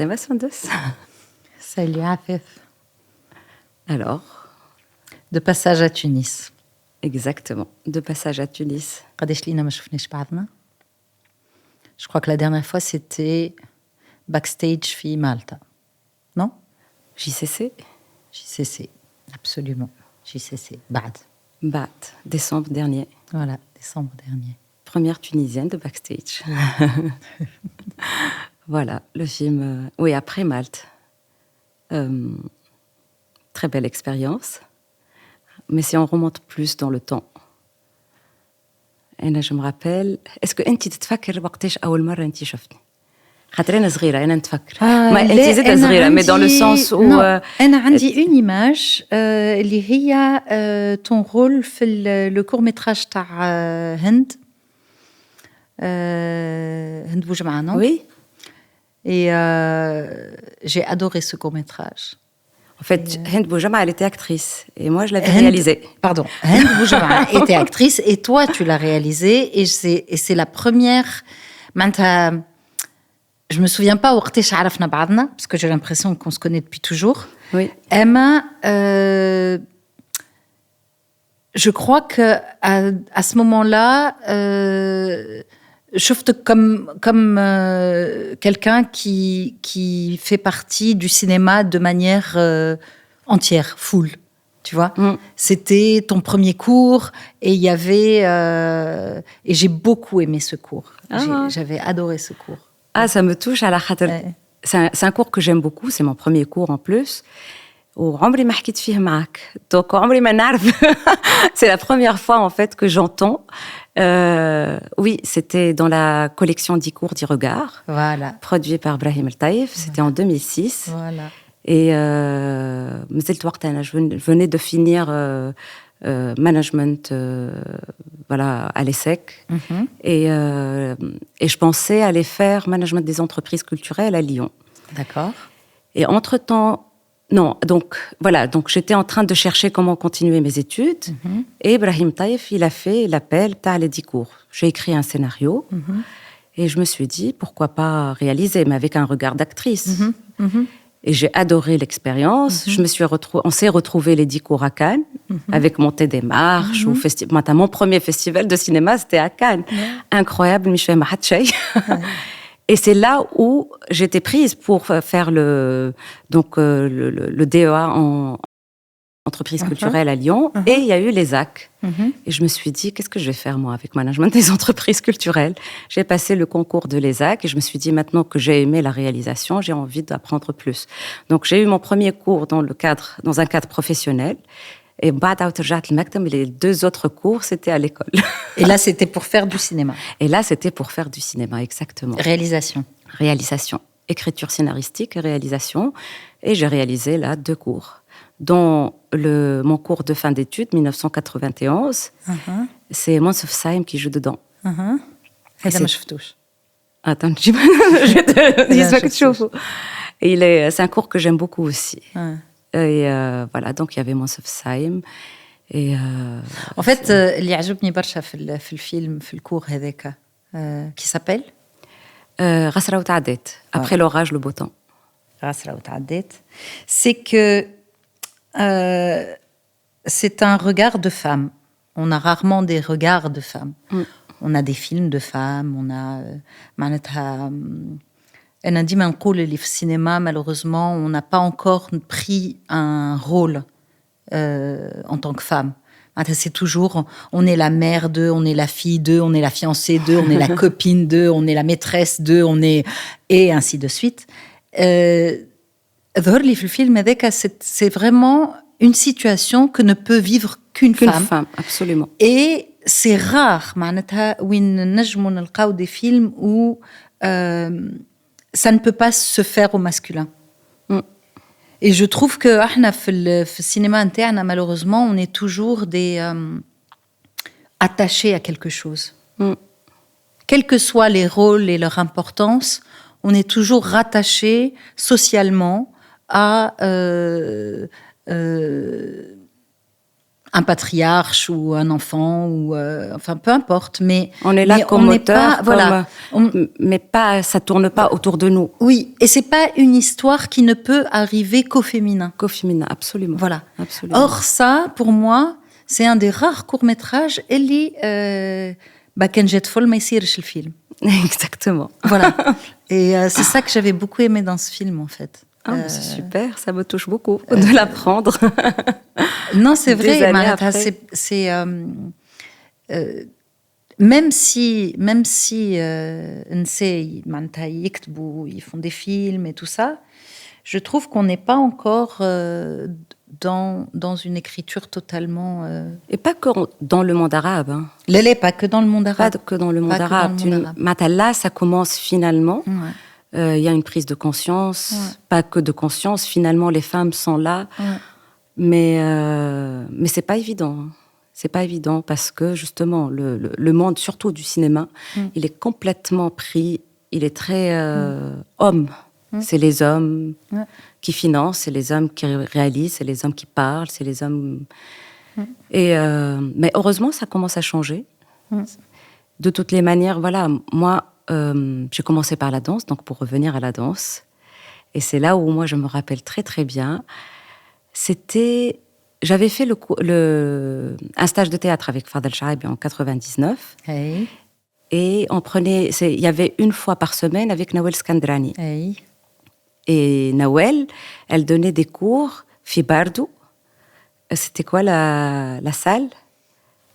عسلامة سندس. Salut Afif. Alors, De passage à Tunis. exactement, de passage à Tunis. قداش لينا ما شفناش بعضنا. Je crois que la dernière fois c'était backstage في Malta. Non? JCC, JCC. Absolument. JCC. بعد. BAT, décembre dernier. Voilà, décembre dernier. Première tunisienne de backstage. Voilà, le film. Oui, après Malte. Très belle expérience. Mais si on remonte plus dans le temps. أنا je me rappelle. Est-ce que أنت تتفكر وقتاش أول مرة أنت شفتني؟ خاطر أنا صغيرة أنا نتفكر. ما أنت زيد صغيرة, mais dans le sens où. أنا عندي une image اللي هي ton rôle في le court métrage تاع هند. هند بوجمعة, non? Oui. Et j'ai adoré ce court métrage. En fait, Hind Boujama, elle était actrice. Et moi, je l'avais réalisé. Pardon. Hind Boujama était actrice et toi, tu l'as réalisé. Et c'est la première. Je me souviens pas où عرفنا بعضنا, parce que j'ai l'impression qu'on se connaît depuis toujours. Oui. Emma, je crois que à ce moment-là, je trouve comme quelqu'un qui fait partie du cinéma de manière entière, full, tu vois. C'était ton premier cours et il y avait et j'ai beaucoup aimé ce cours. J'avais adoré ce cours. Ah, ça me touche à la khater. C'est un cours que j'aime beaucoup, c'est mon premier cours en plus. وعمري ما حكيت فيه معك. Donc عمري ما نعرف. C'est la première fois en fait que j'entends. Oui, c'était dans la collection 10 cours 10 regards. Voilà. Produit par Brahim El Taïf. C'était en 2006. Voilà. Et je venais de finir management voilà, à l'ESSEC. Et je pensais aller faire management des entreprises culturelles à Lyon. D'accord. Et entre-temps, non, donc voilà, donc j'étais en train de chercher comment continuer mes études. Et Brahim Taïf, il a fait l'appel, t'as les 10 cours. J'ai écrit un scénario et je me suis dit, pourquoi pas réaliser, mais avec un regard d'actrice. Et j'ai adoré l'expérience. On s'est retrouvés les 10 cours à Cannes, avec montée des marches. Mon premier festival de cinéma, c'était à Cannes. Incroyable, Michel Mahatchey. Et c'est là où j'étais prise pour faire le DEA en entreprise culturelle à Lyon. Et il y a eu les AC. Et je me suis dit, qu'est-ce que je vais faire, moi, avec management des entreprises culturelles? J'ai passé le concours de l'ESAC et je me suis dit, maintenant que j'ai aimé la réalisation, j'ai envie d'apprendre plus. Donc, j'ai eu mon premier cours dans un cadre professionnel. Et les 2 autres cours, c'était à l'école. Et là, c'était pour faire du cinéma. Et là, c'était pour faire du cinéma, exactement. Réalisation. Écriture scénaristique et réalisation. Et j'ai réalisé là 2 cours. Dont mon cours de fin d'études, 1991, c'est Monsef Saïm qui joue dedans. Attends, je te dis ce que tu veux. C'est un cours que j'aime beaucoup aussi. Et voilà, donc il y avait Monsef Saïm. Et en fait, اللي عجبني برشا في الفيلم في الكور هذاك qui s'appelle غسرة وتعدت. Après l'orage, le beau temps. غسرة وتعدت. C'est que c'est un regard de femme. On a rarement des regards de femmes. On a des films de femmes, on a معناتها أنا ديما نقول اللي في السينما malheureusement on n'a pas encore pris un rôle en tant que femme. C'est toujours, on est la mère d'eux, on est la fille d'eux, on est la fiancée d'eux, on est la copine d'eux, on est la maîtresse d'eux, et ainsi de suite. ظهر لي في الفيلم هذاك c'est vraiment une situation que ne peut vivre qu'une femme. Absolument. Et c'est rare معناتها وين نجموا نلقاو des films où ça ne peut pas se faire au masculin. Et je trouve que احنا في السينما نتاعنا malheureusement on est toujours attachés à quelque chose. Quels que soient les rôles et leur importance, on est toujours rattaché socialement à un patriarche ou un enfant, ou enfin peu importe. Mais on est là comme auteur, voilà, mais pas, ça tourne pas autour de nous. Oui, et c'est pas une histoire qui ne peut arriver qu'au féminin. Qu'au féminin, absolument. Voilà. Absolument. Or ça, pour moi, c'est un des rares courts-métrages اللي كان جات فول ما يصيرش الفيلم. Exactement. Voilà. Et c'est ça que j'avais beaucoup aimé dans ce film, en fait. C'est super, ça me touche beaucoup de l'apprendre. Non, c'est vrai, c'est même si ils font des films et tout ça, je trouve qu'on n'est pas encore dans une écriture totalement... Et pas que dans le monde arabe. Hein. Pas que dans le monde arabe. Pas que dans le monde arabe. Là, ça commence finalement. Ouais. Y a une prise de conscience, pas que de conscience. Finalement, les femmes sont là, mais c'est pas évident. C'est pas évident parce que justement, le monde, surtout du cinéma, il est complètement pris. Il est très homme. C'est les hommes qui financent, c'est les hommes qui réalisent, c'est les hommes qui parlent, c'est les hommes. Mais heureusement, ça commence à changer. De toutes les manières, voilà, moi. J'ai commencé par la danse, donc pour revenir à la danse. Et c'est là où moi, je me rappelle très, très bien. J'avais fait un stage de théâtre avec Fadel Chaabi en 99. Hey. Et il y avait une fois par semaine avec Nawel Skandrani. Hey. Et Nawel, elle donnait des cours, fi Bardou. C'était quoi la salle?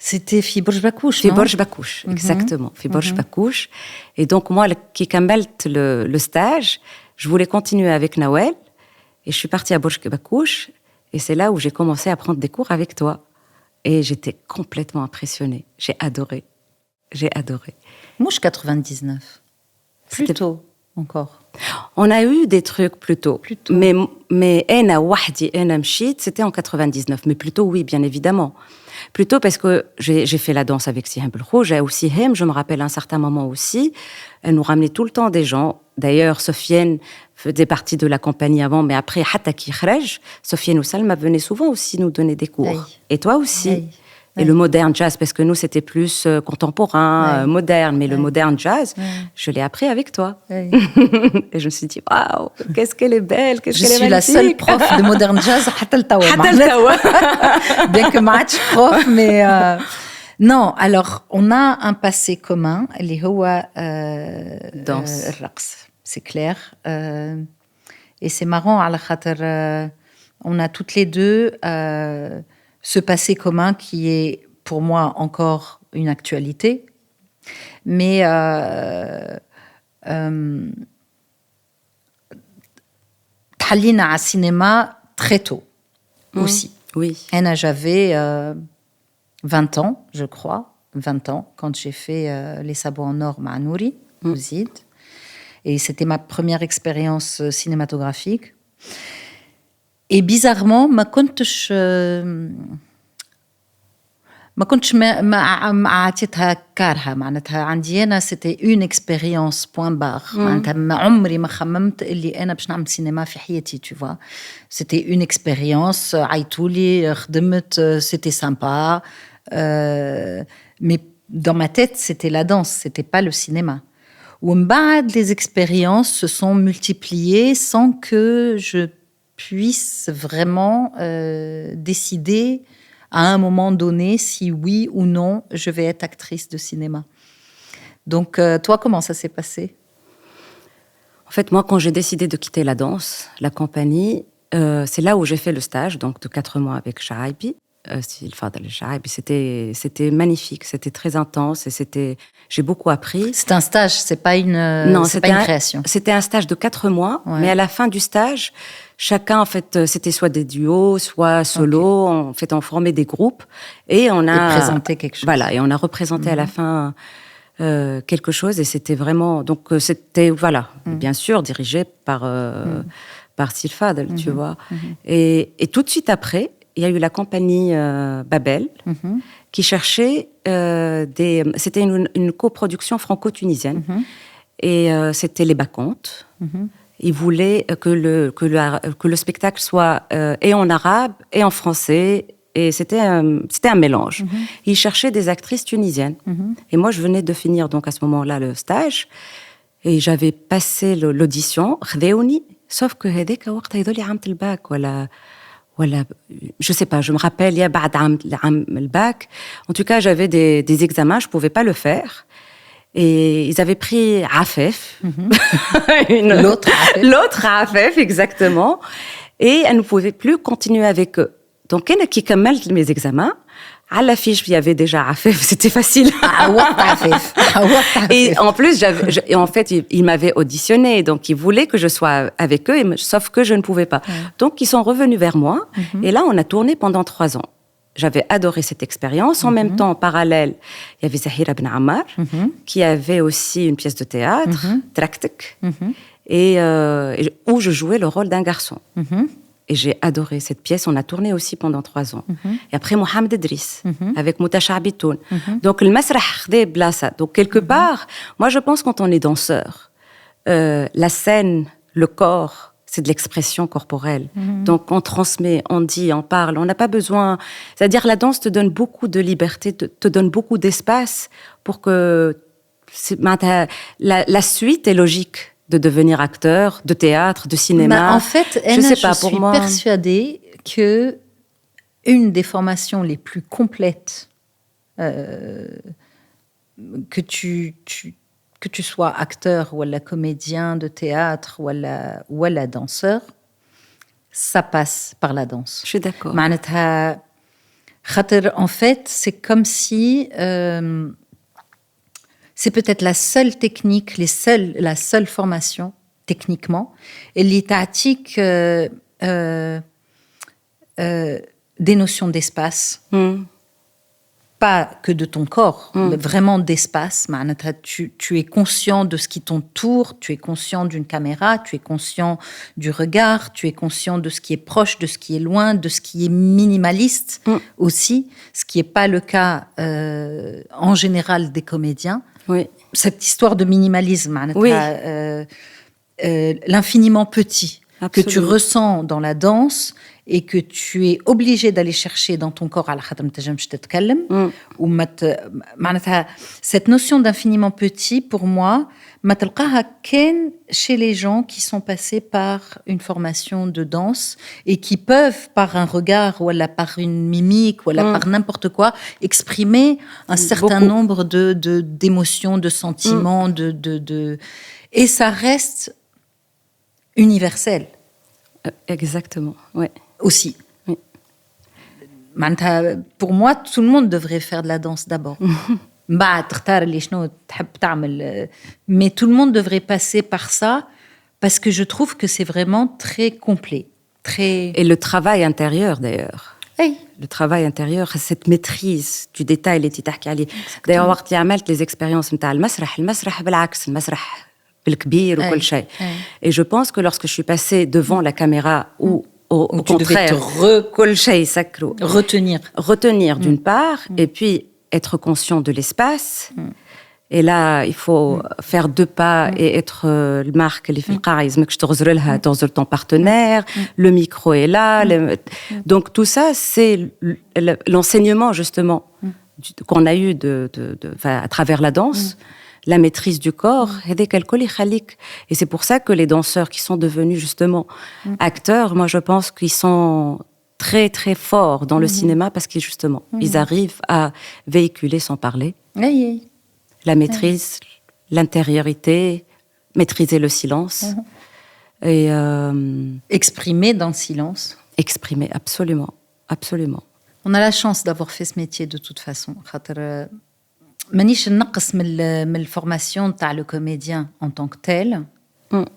C'était في برج باكوش. في برج باكوش, exactement. في برج باكوش. Et donc, moi, qui كملت le stage, je voulais continuer avec Nawel. Et je suis partie à Burj Bakouch. Et c'est là où j'ai commencé à prendre des cours avec toi. Et j'étais complètement impressionnée. J'ai adoré. Moi, 99. Plus tôt, encore. On a eu des trucs plus tôt. Mais Ena Wahdi, Ena Mchit, c'était en 99. Mais plutôt, oui, bien évidemment. Plutôt parce que j'ai fait la danse avec Sihem Belrouj, et aussi Hem, je me rappelle à un certain moment aussi, elle nous ramenait tout le temps des gens. D'ailleurs, Sofiane faisait partie de la compagnie avant, mais après, Hatta ki khraj, Sofiane ou Salma venaient souvent aussi nous donner des cours. Aïe. Et toi aussi. Aïe. Et le moderne jazz, parce que nous, c'était plus contemporain, moderne, mais le moderne jazz, je l'ai appris avec toi. Et je me suis dit, waouh, qu'est-ce qu'elle est belle, qu'est-ce qu'elle est magnifique. Je suis la seule prof de moderne jazz, bien que match prof, mais... Non, alors, on a un passé commun, danse. C'est clair. Et c'est marrant, on a toutes les deux... ce passé commun qui est, pour moi, encore une actualité. Mais تحلينا على cinéma très tôt, aussi. Oui. J'avais 20 ans, je crois, 20 ans, quand j'ai fait Les Sabots en or مع Nouri, au Zid. Et c'était ma première expérience cinématographique. Et bizarrement, ما كنتش ما عطيتها كارها معناتها عندي أنا c'était une expérience point barre معناتها ما عمري ما خممت اللي أنا باش نعمل سينما في حياتي tu vois c'était une expérience عيطولي خدمت c'était sympa mais dans ma tête c'était la danse c'était pas le cinéma ومن بعد les expériences se sont multipliées sans que je puisse vraiment décider à un moment donné si oui ou non je vais être actrice de cinéma. Donc, toi, comment ça s'est passé? En fait, moi, quand j'ai décidé de quitter la danse, la compagnie, c'est là où j'ai fait le stage, donc de 4 mois avec Chaabi. C'était magnifique, c'était très intense et j'ai beaucoup appris. C'est un stage, c'est pas une création. C'était un stage de 4 mois, mais à la fin du stage, chacun, en fait, c'était soit des duos, soit solo. Okay. En fait, on formait des groupes et on a présenté quelque chose. Voilà, et on a représenté à la fin quelque chose et c'était vraiment c'était bien sûr dirigé par Silfadel, tu vois. Et tout de suite après. Il y a eu la compagnie Babel qui cherchait c'était une coproduction franco-tunisienne et c'était les Bacontes. Ils voulaient que le spectacle soit et en arabe et en français Et c'était un mélange. Ils cherchaient des actrices tunisiennes. Et moi, je venais de finir donc à ce moment-là le stage. Et j'avais passé l'audition, خذاوني, sauf que هذاك وقت هذولي عامة الباك ولا je sais pas, je me rappelle, il y a بعد عام le bac. En tout cas, j'avais des examens, je pouvais pas le faire. Et ils avaient pris Afef. L'autre Afef, exactement. Et elle ne pouvait plus continuer avec eux. Donc, elle qui كملت mes examens. À l'affiche, il y avait déjà Afef, c'était facile. Et en plus, en fait, ils m'avaient auditionné, donc ils voulaient que je sois avec eux, sauf que je ne pouvais pas. Donc, ils sont revenus vers moi, et là, on a tourné pendant 3 ans. J'avais adoré cette expérience. En même temps, en parallèle, il y avait Zahira Ben Ammar, qui avait aussi une pièce de théâtre, Traktek, et où je jouais le rôle d'un garçon. Et j'ai adoré cette pièce. On a tourné aussi pendant 3 ans. Et après, Mohamed Idriss, avec Moutasha Abitoun. Donc, le masrah khde blasa. Donc, quelque part, moi, je pense quand on est danseur, la scène, le corps, c'est de l'expression corporelle. Donc, on transmet, on dit, on parle. On n'a pas besoin... C'est-à-dire, la danse te donne beaucoup de liberté, te donne beaucoup d'espace pour que... La suite est logique. De devenir acteur, de théâtre, de cinéma. En fait, Anna, je suis persuadée que une des formations les plus complètes que tu sois acteur ou la comédien de théâtre ou la danseur, ça passe par la danse. Je suis d'accord. En fait, c'est comme si... c'est peut-être la seule technique, la seule formation, techniquement, اللي تعطيك des notions d'espace, pas que de ton corps, mais vraiment d'espace. Tu es conscient de ce qui t'entoure, tu es conscient d'une caméra, tu es conscient du regard, tu es conscient de ce qui est proche, de ce qui est loin, de ce qui est minimaliste aussi, ce qui n'est pas le cas en général des comédiens. Oui. Cette histoire de minimalisme, l'infiniment petit. Absolument. Que tu ressens dans la danse et que tu es obligé d'aller chercher dans ton corps. Cette notion d'infiniment petit, pour moi, chez les gens qui sont passés par une formation de danse et qui peuvent, par un regard ou par une mimique ou par n'importe quoi, exprimer un certain nombre d'émotions, de sentiments, et ça reste universel. Exactement, oui. Aussi. Oui. Pour moi, tout le monde devrait faire de la danse d'abord. Mais tout le monde devrait passer par ça parce que je trouve que c'est vraiment très complet. Et le travail intérieur, d'ailleurs. Hey. Le travail intérieur, cette maîtrise du détail. D'ailleurs, quand j'ai fait les expériences de المسرح بالعكس المسرح بالكبير وكل شيء. Et je pense que lorsque je suis passée devant la caméra ou au contraire, retenir d'une part, et puis être conscient de l'espace. Et là, il faut faire 2 pas et être le marque, les ton partenaire, le micro est là. Donc tout ça, c'est l'enseignement justement qu'on a eu à travers la danse. La maîtrise du corps, et c'est pour ça que les danseurs qui sont devenus justement acteurs, moi je pense qu'ils sont très très forts dans le cinéma parce qu'ils justement ils arrivent à véhiculer sans parler la maîtrise, l'intériorité, maîtriser le silence et exprimer dans le silence. Exprimer, absolument, absolument. On a la chance d'avoir fait ce métier de toute façon. مانيش نقص من الفورماسيون تاع le comédien en tant que tel,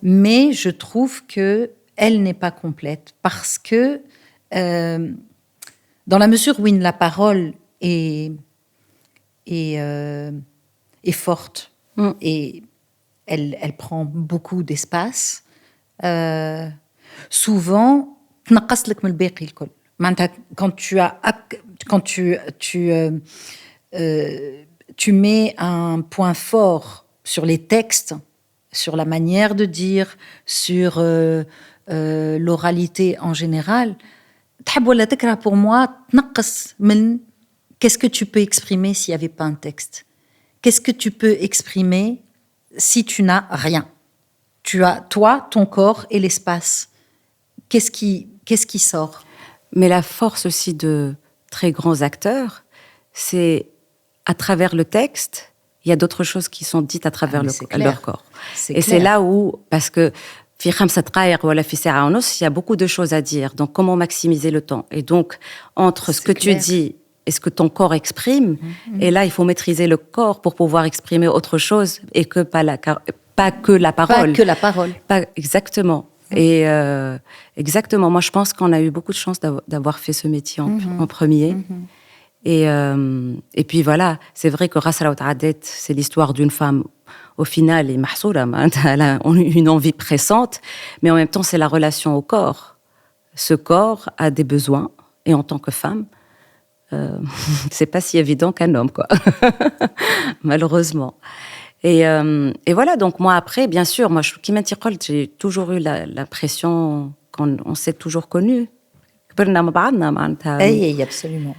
mais je trouve que elle n'est pas complète parce que dans la mesure où la parole est forte et elle prend beaucoup d'espace, souvent تنقص لك من الباقي الكل. Quand tu mets un point fort sur les textes, sur la manière de dire, sur l'oralité en général, تحب ولا تكره pour moi تنقص من qu'est-ce que tu peux exprimer s'il n'y avait pas un texte. Qu'est-ce que tu peux exprimer si tu n'as rien. Tu as, toi, ton corps et l'espace. Qu'est-ce qui sort? Mais la force aussi de très grands acteurs, c'est à travers le texte, il y a d'autres choses qui sont dites à travers leur corps. Et c'est là où, parce que il y a beaucoup de choses à dire. Donc, comment maximiser le temps? Et donc, entre ce que tu dis et ce que ton corps exprime, et là, il faut maîtriser le corps pour pouvoir exprimer autre chose et que pas que la parole. Pas que la parole. Exactement. Et exactement. Moi, je pense qu'on a eu beaucoup de chance d'avoir fait ce métier en premier. Et puis voilà, c'est vrai que Ras Al Adet, c'est l'histoire d'une femme. Au final, elle a une envie pressante, mais en même temps, c'est la relation au corps. Ce corps a des besoins, et en tant que femme, c'est pas si évident qu'un homme, quoi. Malheureusement. Et voilà, donc moi, après, bien sûr, moi, j'ai toujours eu l'impression qu'on s'est toujours connus. Oui, absolument.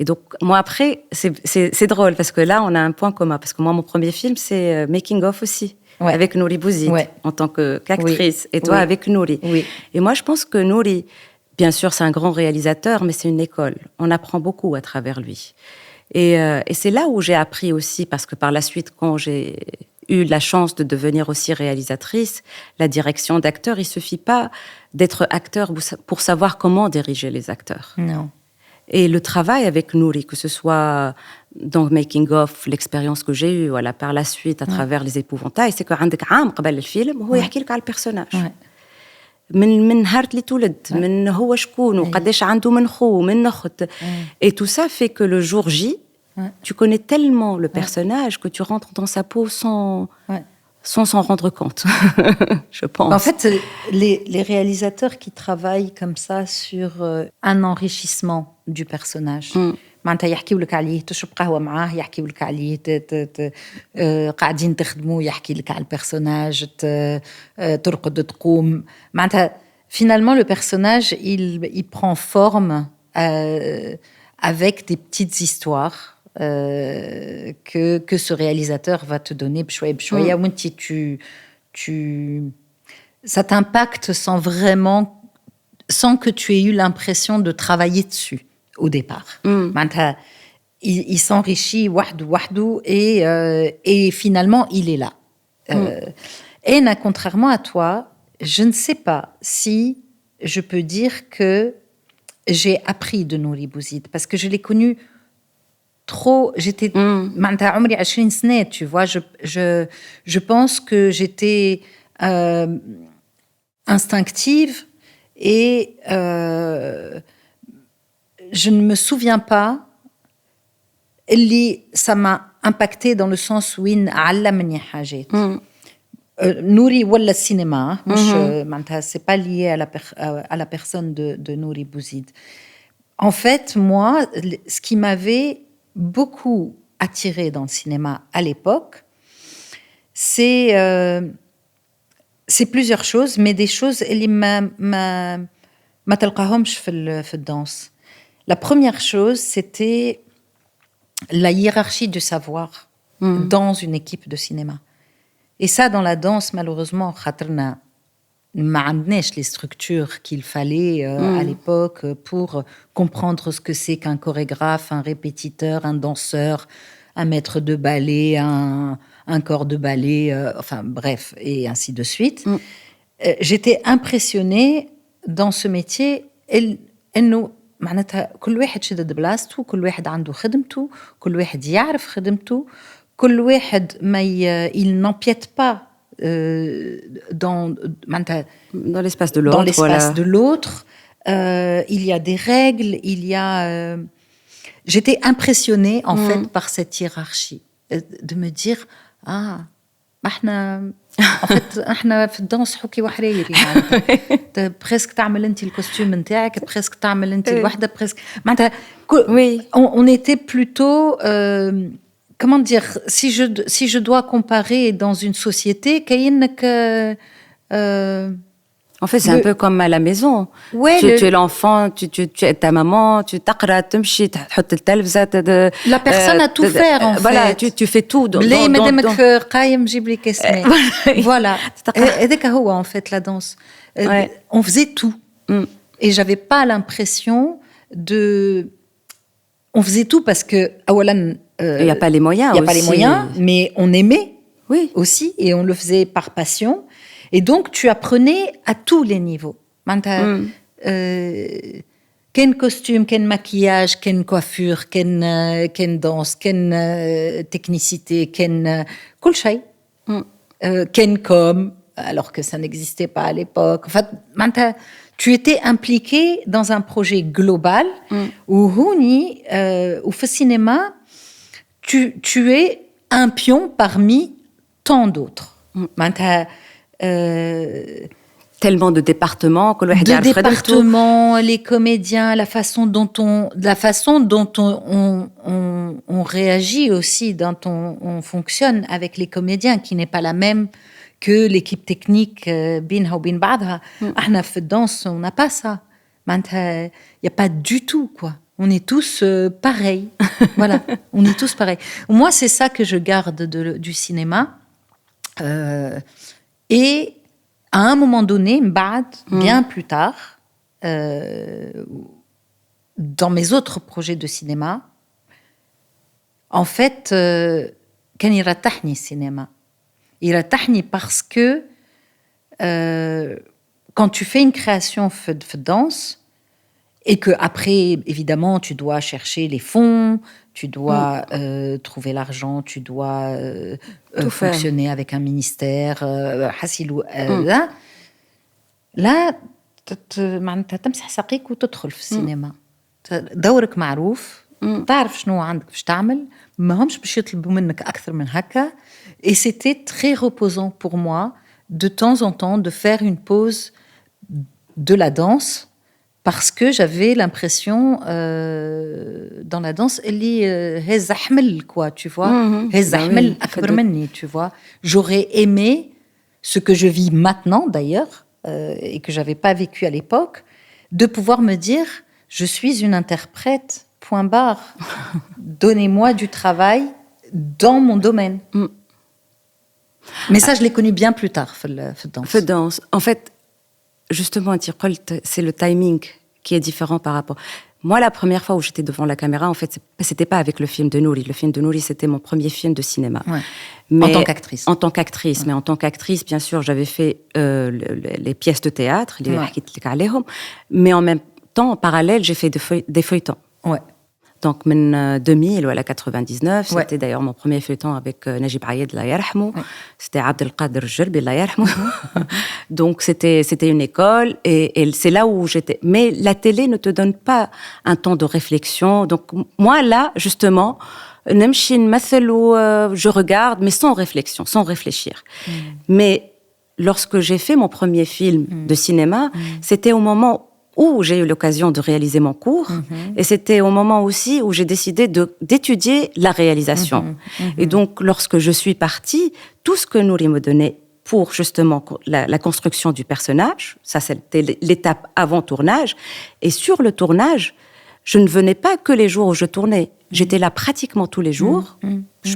Et donc, moi, après, c'est drôle, parce que là, on a un point commun. Parce que moi, mon premier film, c'est Making of aussi, avec Nouri Bouzid, en tant qu'actrice. Et toi, avec Nouri. Oui. Et moi, je pense que Nouri, bien sûr, c'est un grand réalisateur, mais c'est une école. On apprend beaucoup à travers lui. Et c'est là où j'ai appris aussi, parce que par la suite, quand j'ai eu la chance de devenir aussi réalisatrice, la direction d'acteur, il suffit pas d'être acteur pour savoir comment diriger les acteurs. Non. Et le travail avec Nouri, que ce soit dans Making of, l'expérience que j'ai eue, voilà, par la suite, à travers les épouvantails, c'est qu'عندك عام قبل الفيلم هو يحكي لك على البيرسوناج. من نهار اللي تولد من هو شكون وقداش عنده من خو من نخت. Et tout ça fait que le jour J, tu connais tellement le personnage que tu rentres dans sa peau sans s'en rendre compte, je pense. En fait, les réalisateurs qui travaillent comme ça sur un enrichissement du personnage. معناتها يحكيوا لك عليه تشرب قهوة معاه يحكيوا لك عليه قاعدين تخدموا يحكي لك على البيرسوناج ترقد تقوم معناتها finalement le personnage il prend forme avec des petites histoires que ce réalisateur va te donner بشوية بشوية وانت ça t'impacte sans que tu aies eu l'impression de travailler dessus au départ. Il s'enrichit wahdu et finalement il est là. Et contrairement à toi, je ne sais pas si je peux dire que j'ai appris de Nouri Bouzid parce que je l'ai connu trop. J'étais معناتها عمري 20 سنة, tu vois. Je pense que j'étais instinctive et je ne me souviens pas. Ça m'a impacté dans le sens où علمني حاجات. Nouri ولا cinéma, c'est pas lié à la personne de Nouri Bouzid. En fait, moi, ce qui m'avait beaucoup attiré dans le cinéma à l'époque, c'est plusieurs choses, mais des choses اللي ما تلقاهمش في الdanse. La première chose, c'était la hiérarchie du savoir dans une équipe de cinéma. Et ça, dans la danse, malheureusement, ما عندناش les structures qu'il fallait à l'époque pour comprendre ce que c'est qu'un chorégraphe, un répétiteur, un danseur, un maître de ballet, un corps de ballet, enfin bref, et ainsi de suite. J'étais impressionnée dans ce métier إنه معناتها كل واحد شدد بلاصته, كل واحد عنده خدمته, كل واحد يعرف خدمته, كل واحد il n'empiète pas dans l'espace de l'autre. Dans l'espace de l'autre. Il y a des règles, il y a... J'étais impressionnée, en fait, par cette hiérarchie. De me dire, احنا en fait احنا في الدانس حكي وحريري معناتها بريسك تعمل انت الكوستيم نتاعك بريسك تعمل انت الوحده بريسك معناتها on était plutôt comment dire, si je dois comparer dans une société كاينك En fait, c'est un peu comme à la maison. Ouais, tu es l'enfant, tu es ta maman, tu تقرا تمشي تحط التلفزة. La personne a tout faire en voilà, fait. tu fais tout. بلاي مادامك قايم جيب لي كاس ماء. Voilà. هذاك هو en fait la danse. On faisait tout. Et j'avais pas l'impression de... On faisait tout parce que أولاً il n'y a pas les moyens. Il n'y a pas les moyens, mais on aimait aussi et on le faisait par passion. Et donc, tu apprenais à tous les niveaux. Quel costume, quel maquillage, quelle coiffure, quelle danse, quelle technicité, quelle chose. Quelle com, alors que ça n'existait pas à l'époque. Enfin, tu étais impliqué dans un projet global où au cinéma, tu es un pion parmi tant d'autres. Tellement de départements que les comédiens, la façon dont on réagit aussi, dont on fonctionne avec les comédiens, qui n'est pas la même que l'équipe technique بينها وبين بعضها. احنا في الدانس on n'a pas ça. Il y a pas du tout quoi. On est tous pareils. Voilà, on est tous pareils. Moi, c'est ça que je garde du cinéma. Et à un moment donné, bien plus tard, dans mes autres projets de cinéma, en fait, كان يرتحني السينما. يرتحني parce que quand tu fais une création de danse, et que après, évidemment, tu dois chercher les fonds, tu dois trouver l'argent, tu dois fonctionner avec un ministère. Là, تمسح ساقيك وتدخل في السينما. دورك معروف، تعرف شنو عندك باش تعمل، ما همش باش يطلبوا منك أكثر من هكا. Et c'était très reposant pour moi, de temps en temps, de faire une pause de la danse. Parce que j'avais l'impression dans la danse هز حمل quoi, tu vois, هز حمل أكبر مني, tu vois. J'aurais aimé ce que je vis maintenant d'ailleurs et que j'avais pas vécu à l'époque, de pouvoir me dire je suis une interprète, point barre. Donnez-moi du travail dans mon domaine. Mais ça je l'ai connu bien plus tard في danse. En fait, justement, c'est le timing qui est différent par rapport. Moi, la première fois où j'étais devant la caméra, en fait, c'était pas avec le film de Nouri. Le film de Nouri, c'était mon premier film de cinéma. Ouais. Mais, en tant qu'actrice. En tant qu'actrice. Ouais. Mais en tant qu'actrice, bien sûr, j'avais fait les pièces de théâtre, mais en même temps, en parallèle, j'ai fait des feuilletons. Ouais. Donc, من 2000 à 99, c'était d'ailleurs mon premier feuilleton avec Najib Ayed, Allah yarhamou. C'était Abdelkader Jerbi, Allah yarhamou. Donc, c'était une école et c'est là où j'étais. Mais la télé ne te donne pas un temps de réflexion. Donc, moi, là, justement, je regarde, mais sans réflexion, sans réfléchir. Mais lorsque j'ai fait mon premier film de cinéma, c'était au moment où j'ai eu l'occasion de réaliser mon cours. Et c'était au moment aussi où j'ai décidé d'étudier la réalisation. Et donc, lorsque je suis partie, tout ce que Nouri me donnait pour justement la construction du personnage, ça c'était l'étape avant tournage. Et sur le tournage, je ne venais pas que les jours où je tournais. J'étais là pratiquement tous les jours. Je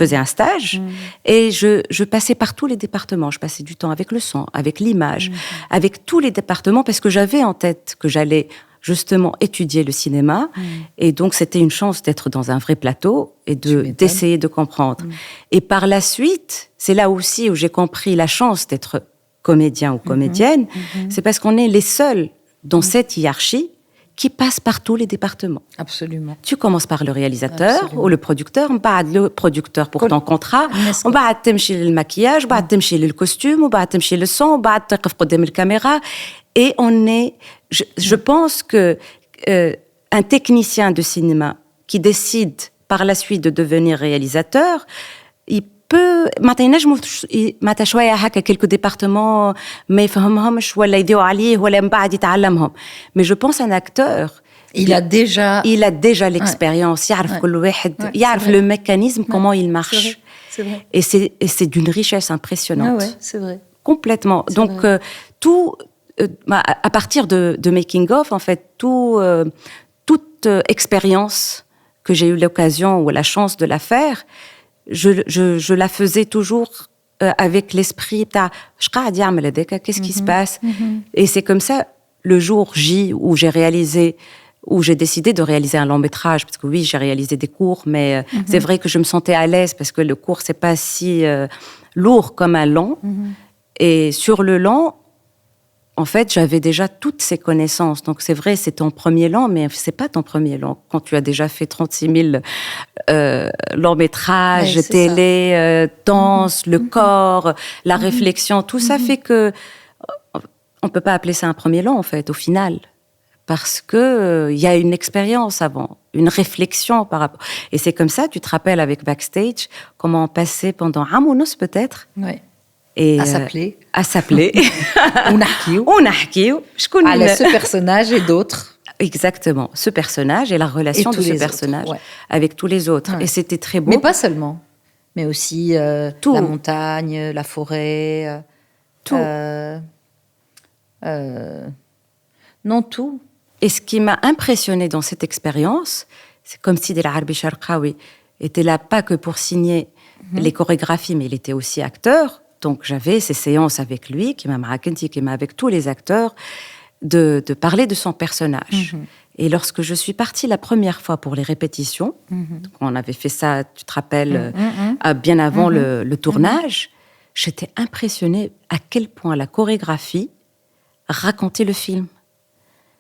faisais un stage et je passais par tous les départements. Je passais du temps avec le son, avec l'image, avec tous les départements parce que j'avais en tête que j'allais justement étudier le cinéma. Et donc, c'était une chance d'être dans un vrai plateau et d'essayer de comprendre. Et par la suite, c'est là aussi où j'ai compris la chance d'être comédien ou comédienne. C'est parce qu'on est les seuls dans cette hiérarchie qui passe par tous les départements. Absolument. Tu commences par le réalisateur ou le producteur, le producteur pour ton contrat, on va تمشي للمكياج, on va تمشي للcostume, on va تمشي le son, on va تقف قدام الكاميرا. Et on est, je pense que un technicien de cinéma qui décide par la suite de devenir réalisateur, il peut معناتها شويه هكا quelques départements ما يفهمهمش ولا يديو عليه ولا من بعد يتعلمهم. Mais je pense un acteur il a déjà l'expérience, يعرف كل واحد, يعرف le mécanisme comment il marche. C'est vrai. Et c'est d'une richesse impressionnante. Ouais, c'est vrai. Complètement. Donc tout, à partir de making of, en fait, toute expérience que j'ai eu l'occasion ou la chance de la faire, je la faisais toujours avec l'esprit, qu'est-ce qui se passe? Et c'est comme ça, le jour J où j'ai décidé de réaliser un long métrage, parce que oui, j'ai réalisé des courts, mais c'est vrai que je me sentais à l'aise parce que le court, c'est pas si lourd comme un long. Et sur le long, en fait, j'avais déjà toutes ces connaissances. Donc, c'est vrai, c'est ton premier long, mais c'est pas ton premier long. Quand tu as déjà fait 36 000 longs métrages, télé, danse, le corps, la réflexion, tout ça fait que on peut pas appeler ça un premier long, en fait, au final. Parce que y a une expérience avant, une réflexion par rapport. Et c'est comme ça, tu te rappelles avec Backstage, comment on passait pendant un mois peut-être. Oui. Et à s'appeler. On ce personnage et d'autres. Exactement, ce personnage et la relation de ce personnage avec tous les autres. Ouais. Et c'était très beau. Mais pas seulement, mais aussi tout. La montagne, la forêt. Tout. Non, tout. Et ce qui m'a impressionnée dans cette expérience, c'est comme si Del Arbi Sharqawi était là pas que pour signer les chorégraphies, mais il était aussi acteur. Donc, j'avais ces séances avec lui, qui m'a avec tous les acteurs, de parler de son personnage. Et lorsque je suis partie la première fois pour les répétitions, donc on avait fait ça, tu te rappelles, bien avant le tournage, j'étais impressionnée à quel point la chorégraphie racontait le film.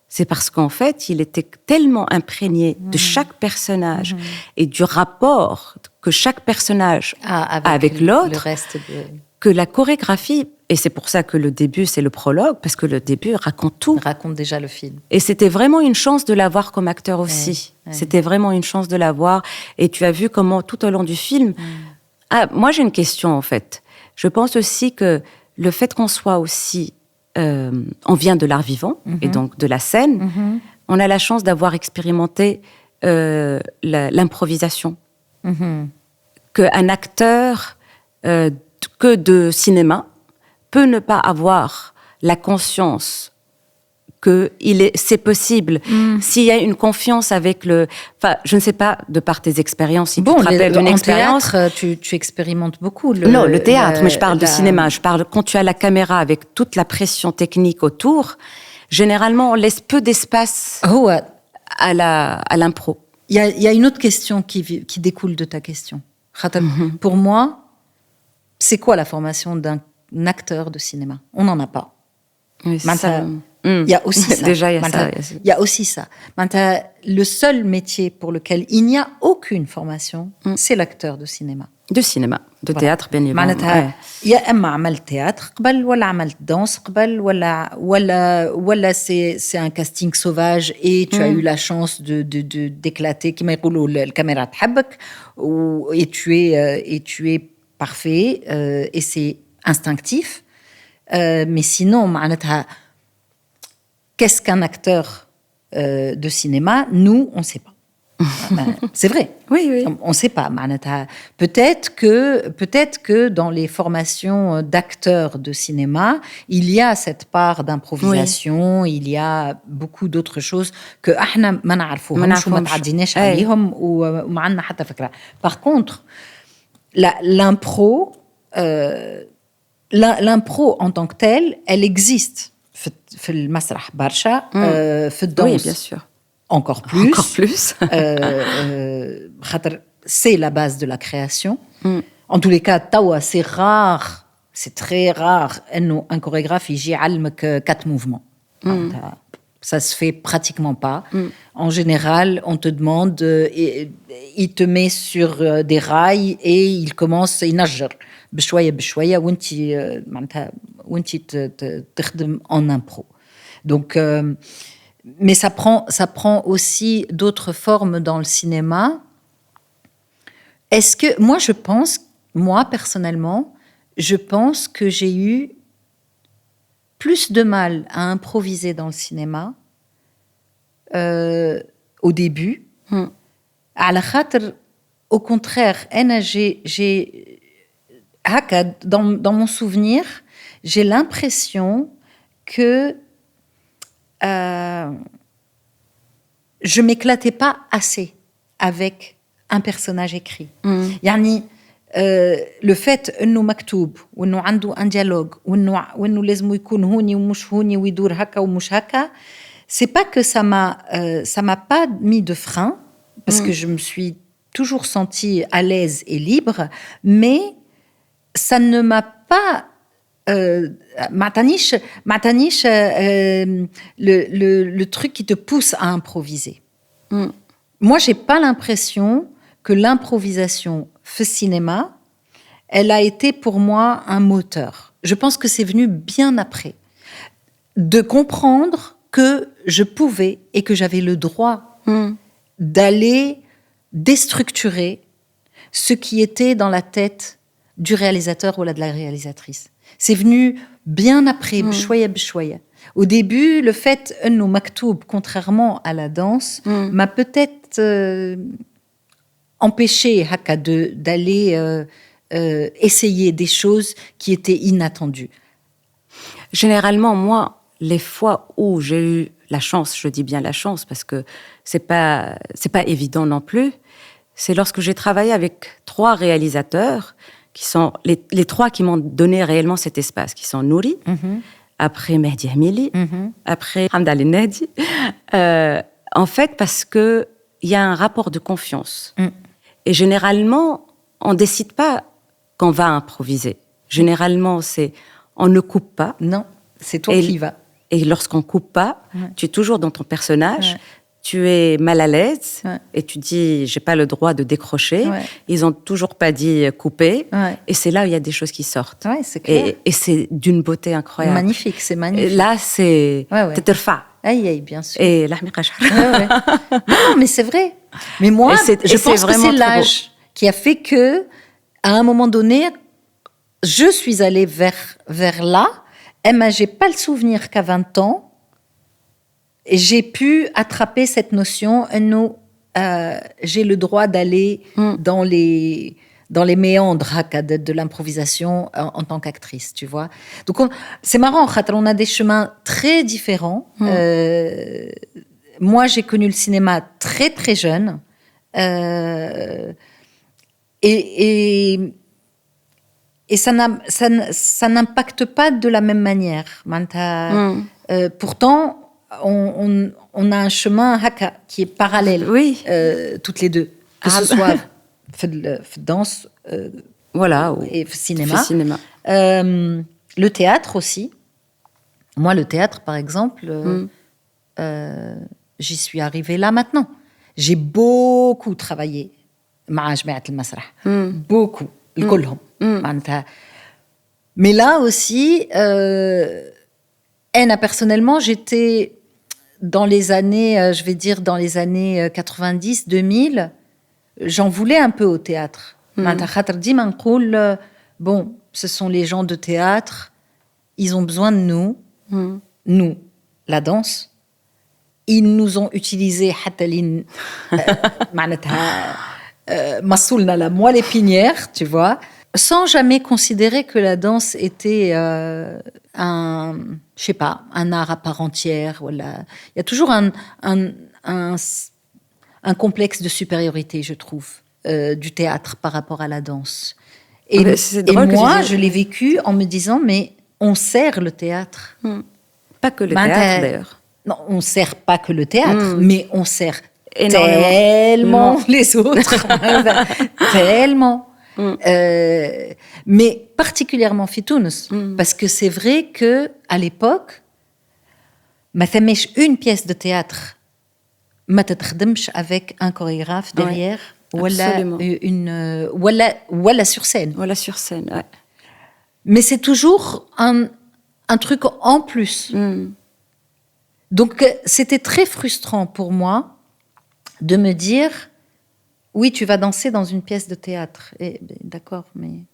C'est parce qu'en fait, il était tellement imprégné de chaque personnage et du rapport que chaque personnage a avec l'autre, que la chorégraphie, et c'est pour ça que le début, c'est le prologue, parce que le début raconte tout. Raconte déjà le film. Et c'était vraiment une chance de l'avoir comme acteur aussi. C'était vraiment une chance de l'avoir. Et tu as vu comment, tout au long du film... moi, j'ai une question, en fait. Je pense aussi que le fait qu'on soit aussi... on vient de l'art vivant, et donc de la scène. On a la chance d'avoir expérimenté l'improvisation. Qu'un acteur... que de cinéma peut ne pas avoir la conscience que c'est possible. S'il y a une confiance avec le... Enfin, je ne sais pas, de par tes expériences, si tu te rappelles d'une expérience... Théâtre, tu expérimentes beaucoup. Non, le théâtre, mais je parle de cinéma. Je parle quand tu as la caméra avec toute la pression technique autour, généralement, on laisse peu d'espace à l'impro. Il y a une autre question qui découle de ta question. Pour moi... C'est quoi la formation d'un acteur de cinéma? On n'en a pas. Oui, il y a aussi ça. Déjà, il y a aussi ça. Le seul métier pour lequel il n'y a aucune formation, c'est l'acteur de cinéma. De cinéma, de théâtre, bien évidemment. يا اما عملت théâtre قبل ولا عملت danse قبل ولا c'est un casting sauvage et tu as eu la chance d'éclater كما يقولوا الكاميرا تحبك et tu es parfait et c'est instinctif. Mais sinon, qu'est-ce qu'un acteur de cinéma? Nous, on ne sait pas. C'est vrai. Oui. On ne sait pas. Peut-être que dans les formations d'acteurs de cinéma, il y a cette part d'improvisation, il y a beaucoup d'autres choses que احنا ما نعرفوهمش وما تعديناش عليهم وما عندنا حتى فكرة. Par contre, l'impro en tant que telle, elle existe. في المسرح برشا, في الدانس. Oui, bien sûr. Encore plus. C'est la base de la création. En tous les cas, tawa, c'est rare, c'est très rare un chorégraphe يجي يعلمك 4 mouvements. Ça se fait pratiquement pas. En général, on te demande, il te met sur des rails et il commence ينجر بشوية وانتي تخدم en impro. Donc mais ça prend aussi d'autres formes dans le cinéma. Est-ce que moi personnellement, je pense que j'ai eu plus de mal à improviser dans le cinéma au début. على خاطر, au contraire, dans mon souvenir, j'ai l'impression que je m'éclatais pas assez avec un personnage écrit. يعني le fait انه مكتوب وانه عنده un dialogue وانه لازم يكون هوني ومش هوني ويدور هكا ومش هكا, c'est pas que ça m'a pas mis de frein parce que je me suis toujours sentie à l'aise et libre, mais ça ne m'a pas معتنيش le truc qui te pousse à improviser. Moi, j'ai pas l'impression que l'improvisation fait cinéma, elle a été pour moi un moteur. Je pense que c'est venu bien après. De comprendre que je pouvais et que j'avais le droit d'aller déstructurer ce qui était dans la tête du réalisateur ou de la réalisatrice. C'est venu bien après, bchouaya bchouaya. Au début, le fait انه مكتوب, contrairement à la danse, m'a peut-être empêché haka d'aller essayer des choses qui étaient inattendues. Généralement, moi, les fois où j'ai eu la chance, je dis bien la chance parce que c'est pas évident non plus, c'est lorsque j'ai travaillé avec 3 réalisateurs qui sont les 3 qui m'ont donné réellement cet espace, qui sont Nouri, après Mehdi Hamili, après Hamda El Nadi. En fait, parce que il y a un rapport de confiance. Et généralement, on décide pas qu'on va improviser. Généralement, c'est on ne coupe pas. Non, c'est toi qui y vas. Et lorsqu'on coupe pas, tu es toujours dans ton personnage. Tu es mal à l'aise et tu dis j'ai pas le droit de décrocher. Ils ont toujours pas dit couper. Et c'est là où il y a des choses qui sortent. C'est clair. Et c'est d'une beauté incroyable. Magnifique, c'est magnifique. Et là, c'est تترفع. Aïe, bien sûr. Et لحمي قشر. Non, mais c'est vrai. Mais moi, je pense que c'est l'âge qui a fait que, à un moment donné, je suis allée vers là. Emma, j'ai pas le souvenir qu'à 20 ans, j'ai pu attraper cette notion, j'ai le droit d'aller dans les méandres de l'improvisation en tant qu'actrice, tu vois. Donc, c'est marrant, on a des chemins très différents. Moi, j'ai connu le cinéma très, très jeune. Et ça n'impacte pas de la même manière. Pourtant, on a un chemin haka qui est parallèle, toutes les deux, que ce soit danse et cinéma. Le théâtre aussi. Moi, le théâtre, par exemple, j'y suis arrivée là maintenant. J'ai beaucoup travaillé مع جماعة المسرح. Beaucoup. الكلهم. Mais là aussi, personnellement, j'étais dans les années, je vais dire dans les années 90, 2000, j'en voulais un peu au théâtre. Bon, ce sont les gens de théâtre, ils ont besoin de nous, nous, la danse. Ils nous ont utilisés la moelle épinière, tu vois, sans jamais considérer que la danse était un art à part entière. Voilà. Il y a toujours un complexe de supériorité, je trouve, du théâtre par rapport à la danse. Et moi, je l'ai vécu en me disant, mais on sert le théâtre. Pas que le théâtre, d'ailleurs. Non, on ne sert pas que le théâtre, mais on sert tellement les autres. Tellement. Mais particulièrement Fitounes, parce que c'est vrai qu'à l'époque, ما ثماش une pièce de théâtre ما تتخدمش avec un chorégraphe derrière ou sur scène. Voilà sur scène, ouais. Mais c'est toujours un truc en plus. Donc, c'était très frustrant pour moi de me dire oui, tu vas danser dans une pièce de théâtre. Et, d'accord, mais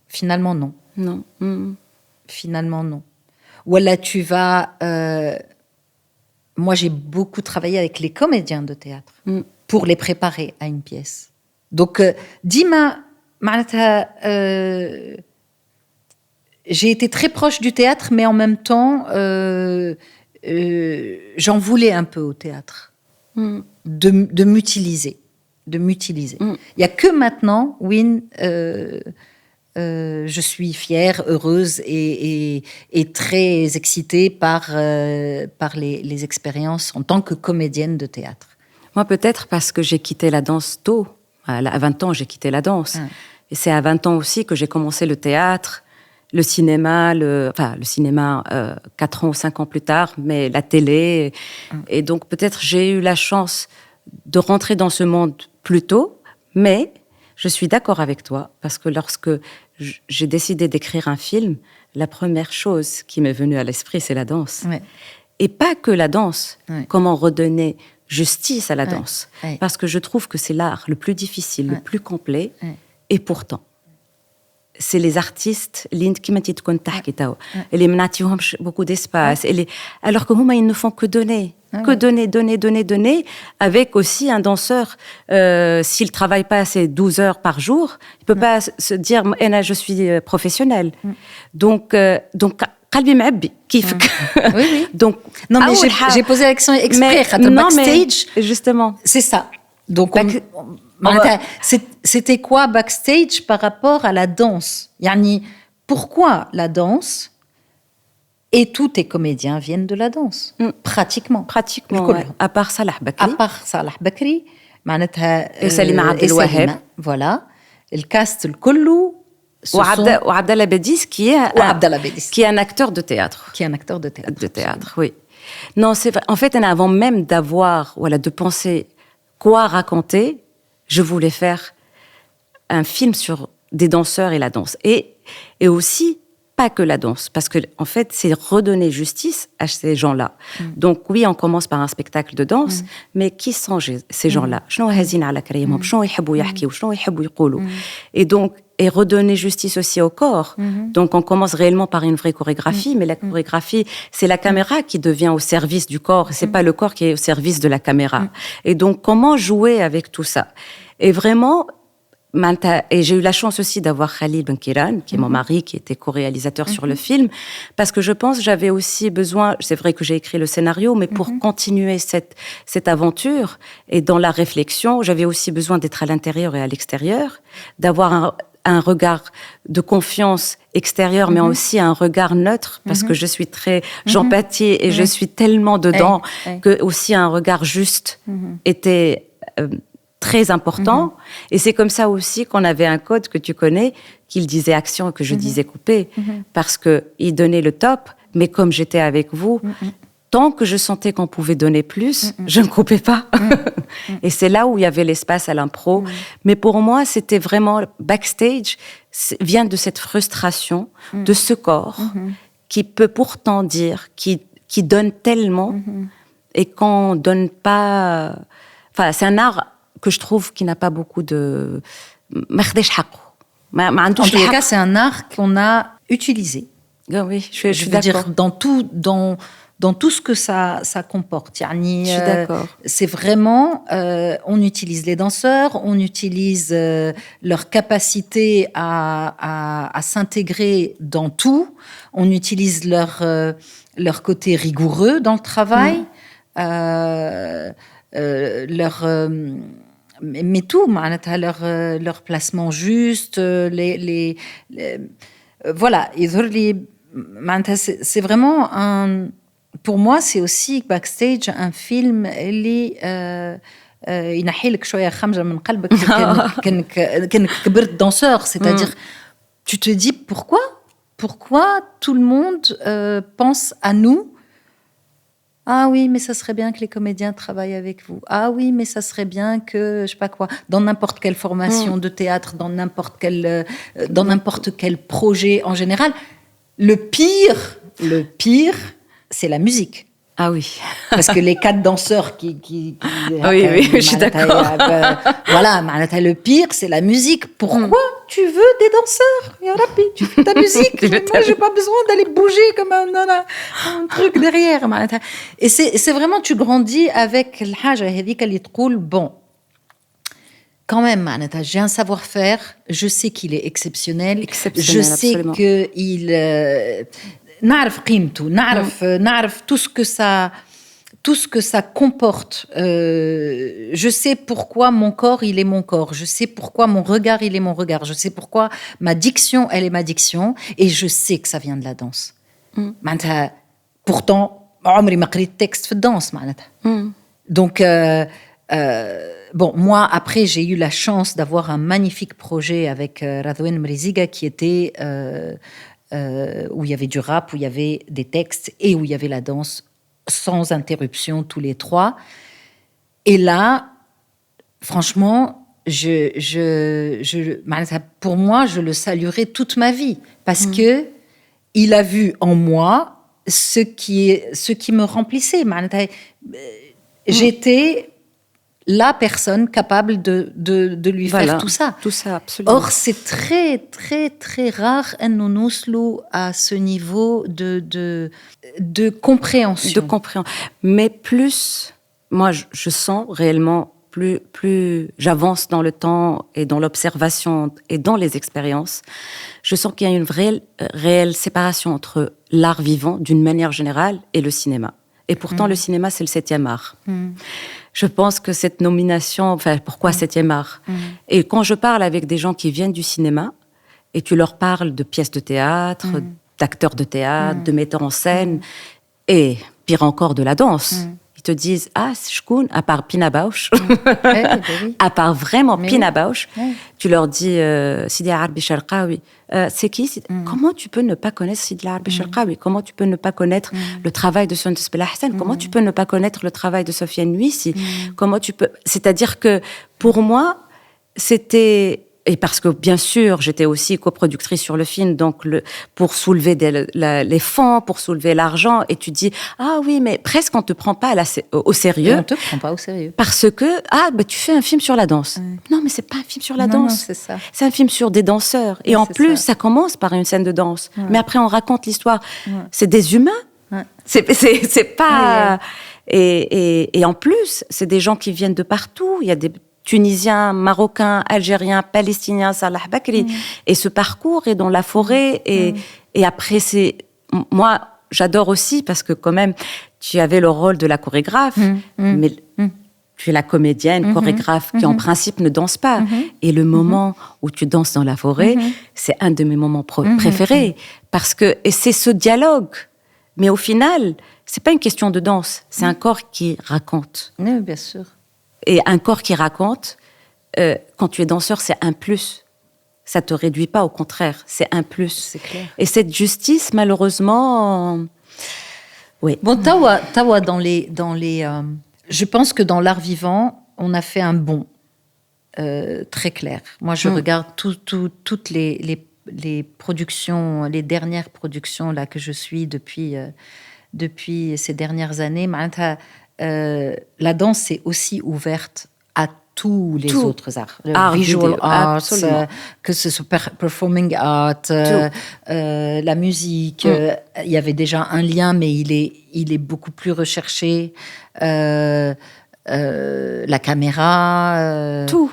finalement, non. Non. Finalement, non. Ou là, tu vas... moi, j'ai beaucoup travaillé avec les comédiens de théâtre pour les préparer à une pièce. Donc, Dima, j'ai été très proche du théâtre, mais en même temps, j'en voulais un peu au théâtre, de m'utiliser. Il n'y a que maintenant, Win, je suis fière, heureuse et très excitée par les expériences en tant que comédienne de théâtre. Moi, peut-être parce que j'ai quitté la danse tôt. À 20 ans, j'ai quitté la danse. Et c'est à 20 ans aussi que j'ai commencé le théâtre, le cinéma, le cinéma 4 ans ou 5 ans plus tard, mais la télé. Et donc, peut-être j'ai eu la chance de rentrer dans ce monde plus tôt, mais je suis d'accord avec toi, parce que lorsque j'ai décidé d'écrire un film, la première chose qui m'est venue à l'esprit, c'est la danse. Ouais. Et pas que la danse, comment redonner justice à la Ouais. danse. Ouais. Parce que je trouve que c'est l'art le plus difficile, le plus complet, et pourtant, c'est les artistes qui m'ont dit et les menatihom beaucoup d'espace, alors que ils ne font que donner. Donner, avec aussi un danseur, s'il travaille pas assez 12 heures par jour, il peut pas se dire, je suis professionnel. Donc, qalbi m'abbi, kifk. Oui. Donc, non, mais j'ai posé la question exprès. Backstage, justement. C'est ça. Donc, c'était quoi backstage par rapport à la danse? Yani, pourquoi la danse? Et tous tes comédiens viennent de la danse, pratiquement. Ouais. À part Salah Bakri. Et Salima Abdelwaheb. Voilà. Le cast, le colou. Ou Abdallah Bedis, qui est un acteur de théâtre. De théâtre, oui. Non, c'est vrai. En fait, avant même de penser quoi raconter, je voulais faire un film sur des danseurs et la danse. Et aussi, pas que la danse, parce que en fait, c'est redonner justice à ces gens-là. Donc oui, on commence par un spectacle de danse, mais qui sont ces gens-là? Et redonner justice aussi au corps. Donc on commence réellement par une vraie chorégraphie, mais la chorégraphie, c'est la caméra qui devient au service du corps, c'est pas le corps qui est au service de la caméra. Et donc comment jouer avec tout ça? Et vraiment, et j'ai eu la chance aussi d'avoir Khalil Benkiran, qui est mon mari, qui était co-réalisateur sur le film, parce que je pense que j'avais aussi besoin, c'est vrai que j'ai écrit le scénario, mais pour continuer cette aventure, et dans la réflexion, j'avais aussi besoin d'être à l'intérieur et à l'extérieur, d'avoir un regard de confiance extérieure, mais aussi un regard neutre, parce que je suis très j'empathie et je suis tellement dedans que aussi un regard juste était très important. Et c'est comme ça aussi qu'on avait un code que tu connais, qu'il disait action et que je disais couper, parce qu'il donnait le top, mais comme j'étais avec vous, tant que je sentais qu'on pouvait donner plus, je ne coupais pas. Et c'est là où il y avait l'espace à l'impro. Mais pour moi, c'était vraiment backstage, vient de cette frustration, de ce corps, qui peut pourtant dire, qui donne tellement, et qu'on donne pas... Enfin, c'est un art que je trouve qui n'a pas beaucoup de... En tout cas, c'est un art qu'on a utilisé. Oui, je suis veux d'accord. Dire, dans tout ce que ça comporte. Je suis d'accord. C'est vraiment, on utilise les danseurs, on utilise leur capacité à s'intégrer dans tout, on utilise leur côté rigoureux dans le travail, mais tout, leur placement juste, voilà. C'est vraiment un... Pour moi, c'est aussi backstage un film اللي ينحي لك شوية خمجة من قلبك كأنك كبرت danseur, c'est-à-dire tu te dis pourquoi tout le monde pense à nous. Ah oui, mais ça serait bien que les comédiens travaillent avec vous. Ah oui, mais ça serait bien que, je sais pas quoi, dans n'importe quelle formation de théâtre, dans n'importe quel projet en général. Le pire, c'est la musique. Ah oui. Parce que les 4 danseurs qui oui, je suis d'accord. Voilà, le pire, c'est la musique. Pourquoi tu veux des danseurs? Ya Rabbi, tu fais ta musique. Moi, j'ai pas besoin d'aller bouger comme un truc derrière. Et c'est vraiment, tu grandis avec l'haja هذيك اللي تقول bon. quand même, j'ai un savoir-faire, je sais qu'il est exceptionnel, je sais absolument. qu'il نعرف قيمته, نعرف tout ce que ça comporte. Je sais pourquoi mon corps, il est mon corps. Je sais pourquoi mon regard, il est mon regard. Je sais pourquoi ma diction, elle est ma diction. Et je sais que ça vient de la danse. Pourtant, عمري ما قريت texte في danse. Donc, bon, moi, après, j'ai eu la chance d'avoir un magnifique projet avec Radouane Mriziga qui était où il y avait du rap, où il y avait des textes et où il y avait la danse sans interruption, tous les trois. Et là, franchement, pour moi, je le saluerai toute ma vie parce que il a vu en moi ce qui me remplissait. J'étais la personne capable de lui faire tout ça. Tout ça, absolument. Or, c'est très, très, très rare à ce niveau de compréhension. Mais plus, moi, je sens réellement, plus j'avance dans le temps et dans l'observation et dans les expériences, je sens qu'il y a une réelle séparation entre l'art vivant, d'une manière générale, et le cinéma. Et pourtant, le cinéma, c'est le 7e art. Je pense que cette nomination, pourquoi 7e art? Et quand je parle avec des gens qui viennent du cinéma, et tu leur parles de pièces de théâtre, d'acteurs de théâtre, de metteurs en scène, et pire encore de la danse, ils te disent « Ah, shkoun, à part Pina Bausch, à part vraiment Pina Bausch, tu leur dis Sidi Arbi Sharqawi, c'est qui? Comment tu peux ne pas connaître Sidi Arbi Sharqawi? Comment tu peux ne pas connaître le travail de Soundes Belahsen? Comment tu peux ne pas connaître le travail de Sofiane Nuissi? Comment tu peux... C'est-à-dire que pour moi, c'était... Et parce que, bien sûr, j'étais aussi coproductrice sur le film, donc pour soulever les fonds, pour soulever l'argent, et tu dis, ah oui, mais presque on ne te prend pas au sérieux. Et on ne te prend pas au sérieux. Parce que, tu fais un film sur la danse. Non, mais ce n'est pas un film sur la danse. Non, c'est ça. C'est un film sur des danseurs. Et en plus, ça commence par une scène de danse. Mais après, on raconte l'histoire. C'est des humains. C'est pas... Et en plus, c'est des gens qui viennent de partout. Il y a des Tunisiens, Marocains, Algériens, Palestiniens, Salah Bakri. Et ce parcours est dans la forêt. Et après, moi, j'adore aussi parce que quand même, tu avais le rôle de la chorégraphe, mais tu es la comédienne, chorégraphe, qui en principe ne danse pas. Et le moment où tu danses dans la forêt, c'est un de mes moments préférés. Parce que, et c'est ce dialogue. Mais au final, c'est pas une question de danse, c'est un corps qui raconte. Oui, bien sûr. Et un corps qui raconte, quand tu es danseur, c'est un plus. Ça te réduit pas, au contraire, c'est un plus. C'est clair. Et cette justice, malheureusement, oui. Bon, Tawa dans les, je pense que dans l'art vivant, on a fait un bond très clair. Moi, je regarde toutes les productions, les dernières productions là que je suis depuis ces dernières années. La danse est aussi ouverte à tous les autres arts. Visual arts, que ce soit performing art, la musique. Il y avait déjà un lien, mais il est beaucoup plus recherché. La caméra. Tout.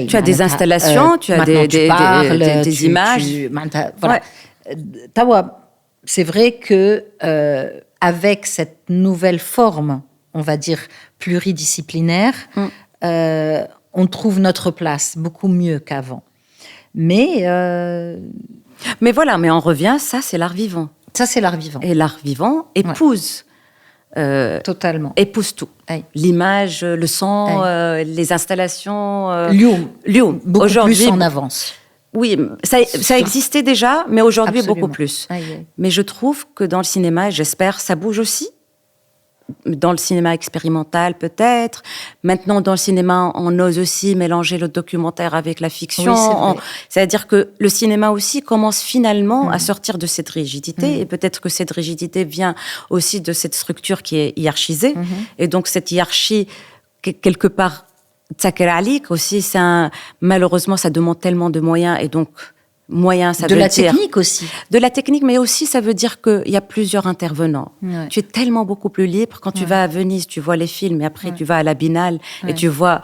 Tu as des installations, tu as des images. Voilà. Tawa, c'est vrai que avec cette nouvelle forme, on va dire pluridisciplinaire, on trouve notre place beaucoup mieux qu'avant. Mais voilà, mais on revient, ça c'est l'art vivant. Ça c'est l'art vivant. Et l'art vivant épouse. Totalement. Épouse tout. L'image, le son, les installations. Beaucoup plus en avance. Oui, ça existait déjà, mais aujourd'hui beaucoup plus. Mais je trouve que dans le cinéma, j'espère, ça bouge aussi. Dans le cinéma expérimental, peut-être. Maintenant, dans le cinéma, on ose aussi mélanger le documentaire avec la fiction. Oui, c'est-à-dire que le cinéma aussi commence finalement à sortir de cette rigidité. Et peut-être que cette rigidité vient aussi de cette structure qui est hiérarchisée. Et donc, cette hiérarchie, quelque part, Tsakar Alik aussi, malheureusement, ça demande tellement de moyens. Et donc, Moyen, ça de veut la dire... technique aussi. De la technique, mais aussi, ça veut dire qu'il y a plusieurs intervenants. Ouais. Tu es tellement beaucoup plus libre. Quand tu vas à Venise, tu vois les films, et après, tu vas à la Biennale, et tu vois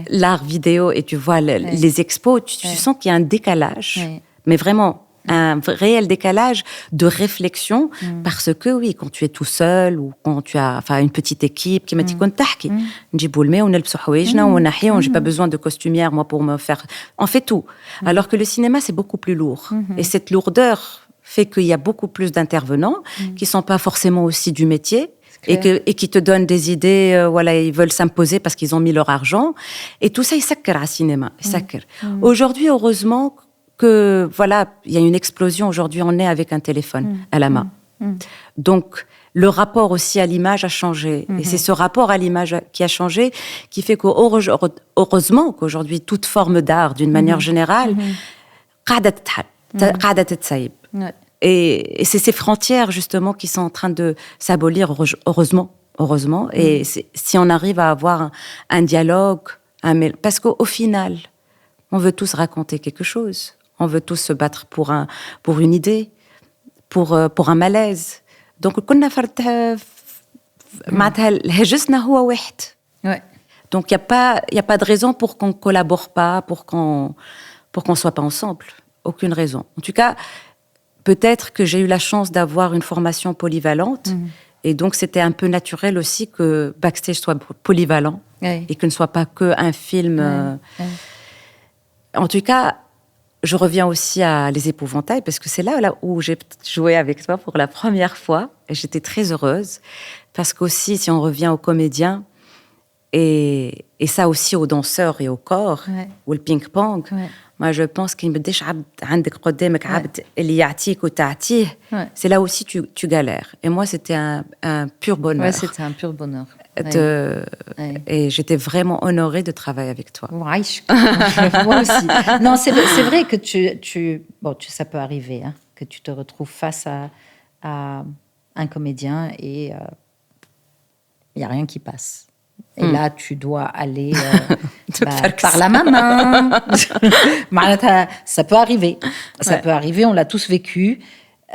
l'art vidéo, et tu vois les expos. Tu sens qu'il y a un décalage, mais vraiment... un réel décalage de réflexion parce que oui, quand tu es tout seul ou quand tu as une petite équipe qui m'a dit qu'on t'ahki, نجيبوا الماء ونلبسوا حوايجنا ونحيوا, j'ai pas besoin de costumière moi pour me faire, on fait tout. Alors que le cinéma c'est beaucoup plus lourd et cette lourdeur fait qu'il y a beaucoup plus d'intervenants qui sont pas forcément aussi du métier et qui te donnent des idées, voilà, ils veulent s'imposer parce qu'ils ont mis leur argent et tout ça il s'akkar à cinéma, s'akkar. Aujourd'hui heureusement que, voilà, il y a une explosion. Aujourd'hui, on est avec un téléphone à la main. Donc, le rapport aussi à l'image a changé. Et c'est ce rapport à l'image qui a changé qui fait heureusement qu'aujourd'hui, toute forme d'art, d'une manière générale, et c'est ces frontières, justement, qui sont en train de s'abolir, heureusement. Et si on arrive à avoir un dialogue, parce qu'au final, on veut tous raconter quelque chose. On veut tous se battre pour une idée, pour un malaise. Donc, كنا فرد معناتها هجسنا هو واحد. Donc, il y a pas de raison pour qu'on collabore pas, pour qu'on soit pas ensemble. Aucune raison. En tout cas, peut-être que j'ai eu la chance d'avoir une formation polyvalente. Et donc, c'était un peu naturel aussi que Backstage soit polyvalent et que ne soit pas qu'un film. En tout cas, je reviens aussi à Les Épouvantails, parce que c'est là où j'ai joué avec toi pour la première fois. Et j'étais très heureuse. Parce qu'aussi, si on revient aux comédiens, et ça aussi aux danseurs et au corps, ou le ping-pong, moi je pense qu'il me dit c'est là aussi tu galères. Et moi, c'était un pur bonheur. Ouais, c'était un pur bonheur. Et j'étais vraiment honorée de travailler avec toi. Moi aussi. Non, c'est vrai que ça peut arriver, hein, que tu te retrouves face à un comédien et il n'y a rien qui passe. Et là, tu dois aller par la main. Ça peut arriver. Ça peut arriver, on l'a tous vécu.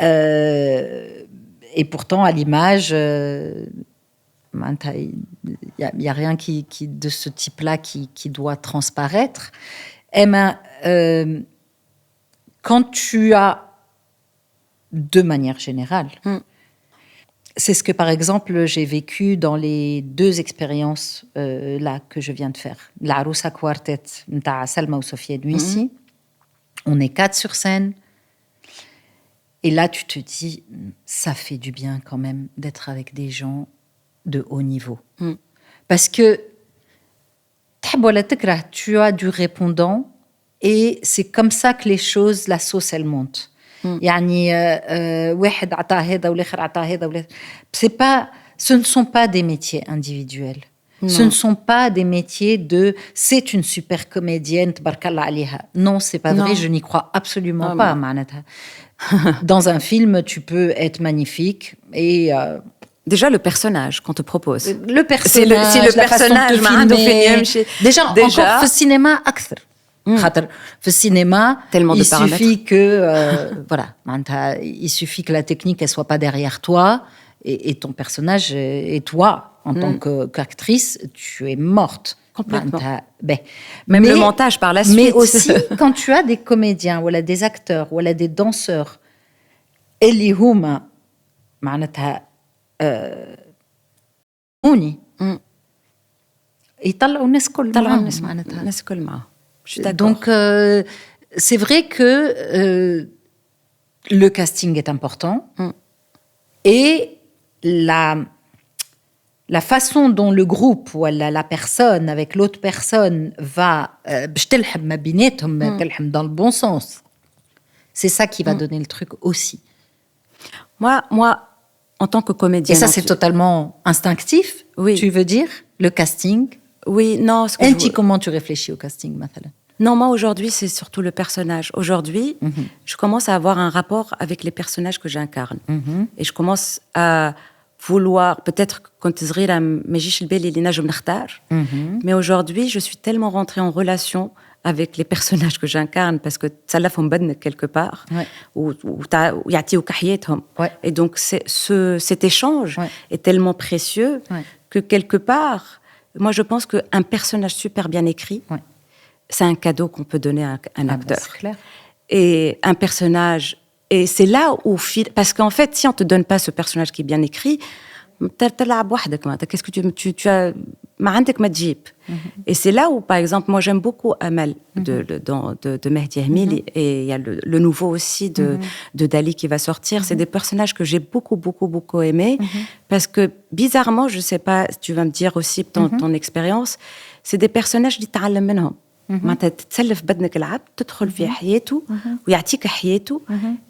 Et pourtant, à l'image... il n'y a rien de ce type-là qui doit transparaître. Quand tu as, de manière générale, c'est ce que, par exemple, j'ai vécu dans les 2 expériences là que je viens de faire. La Aroussa Quartet, de Salma ou Sophia Nuissi. On est 4 sur scène. Et là, tu te dis, ça fait du bien quand même d'être avec des gens de haut niveau. Parce que tu as du répondant et c'est comme ça que les choses, la sauce, elle monte. Ce ne sont pas des métiers individuels. Ce ne sont pas des métiers c'est une super comédienne, tabarkallah aliha. Non, c'est pas vrai, je n'y crois absolument pas. Dans un film, tu peux être magnifique et... Déjà, le personnage qu'on te propose. Le personnage, c'est le personnage de filmer. Déjà, encore, le cinéma, أكثر. Le cinéma, tellement il de paramètres. Suffit que, voilà, il suffit que la technique, elle soit pas derrière toi et ton personnage et toi, en tant qu'actrice, tu es morte. Complètement. Même le montage par la suite. Mais aussi, quand tu as des comédiens, ou des acteurs, ou des danseurs, اللي هما معناتها يطلعوا الناس كل معهم. Donc c'est vrai que le casting est important et la façon dont le groupe ou la personne avec l'autre personne va dans le bon sens, c'est ça qui va donner le truc aussi. Moi en tant que comédienne... Et ça, c'est totalement instinctif, tu veux dire, le casting? Oui, non... Comment tu réfléchis au casting, مثلا? Non, moi, aujourd'hui, c'est surtout le personnage. Aujourd'hui, je commence à avoir un rapport avec les personnages que j'incarne. Et je commence à vouloir... Peut-être quand mais aujourd'hui, je suis tellement rentrée en relation avec les personnages que j'incarne, parce que ça l'a fait quelque part, ou et donc cet échange est tellement précieux que quelque part, moi je pense qu'un personnage super bien écrit, c'est un cadeau qu'on peut donner à un acteur. C'est clair. Et un personnage, et c'est là où, parce qu'en fait, si on te donne pas ce personnage qui est bien écrit, qu'est-ce que tu as et c'est là où, par exemple, moi j'aime beaucoup Amal de Mehdi Hamili, et il y a le nouveau aussi de Dali qui va sortir. C'est des personnages que j'ai beaucoup aimés, parce que bizarrement, je sais pas, tu vas me dire aussi ton expérience, c'est des personnages qui t'allument منهم. معناتها تتسلف بدنك العبد تدخل في حياته ويعطيك حياته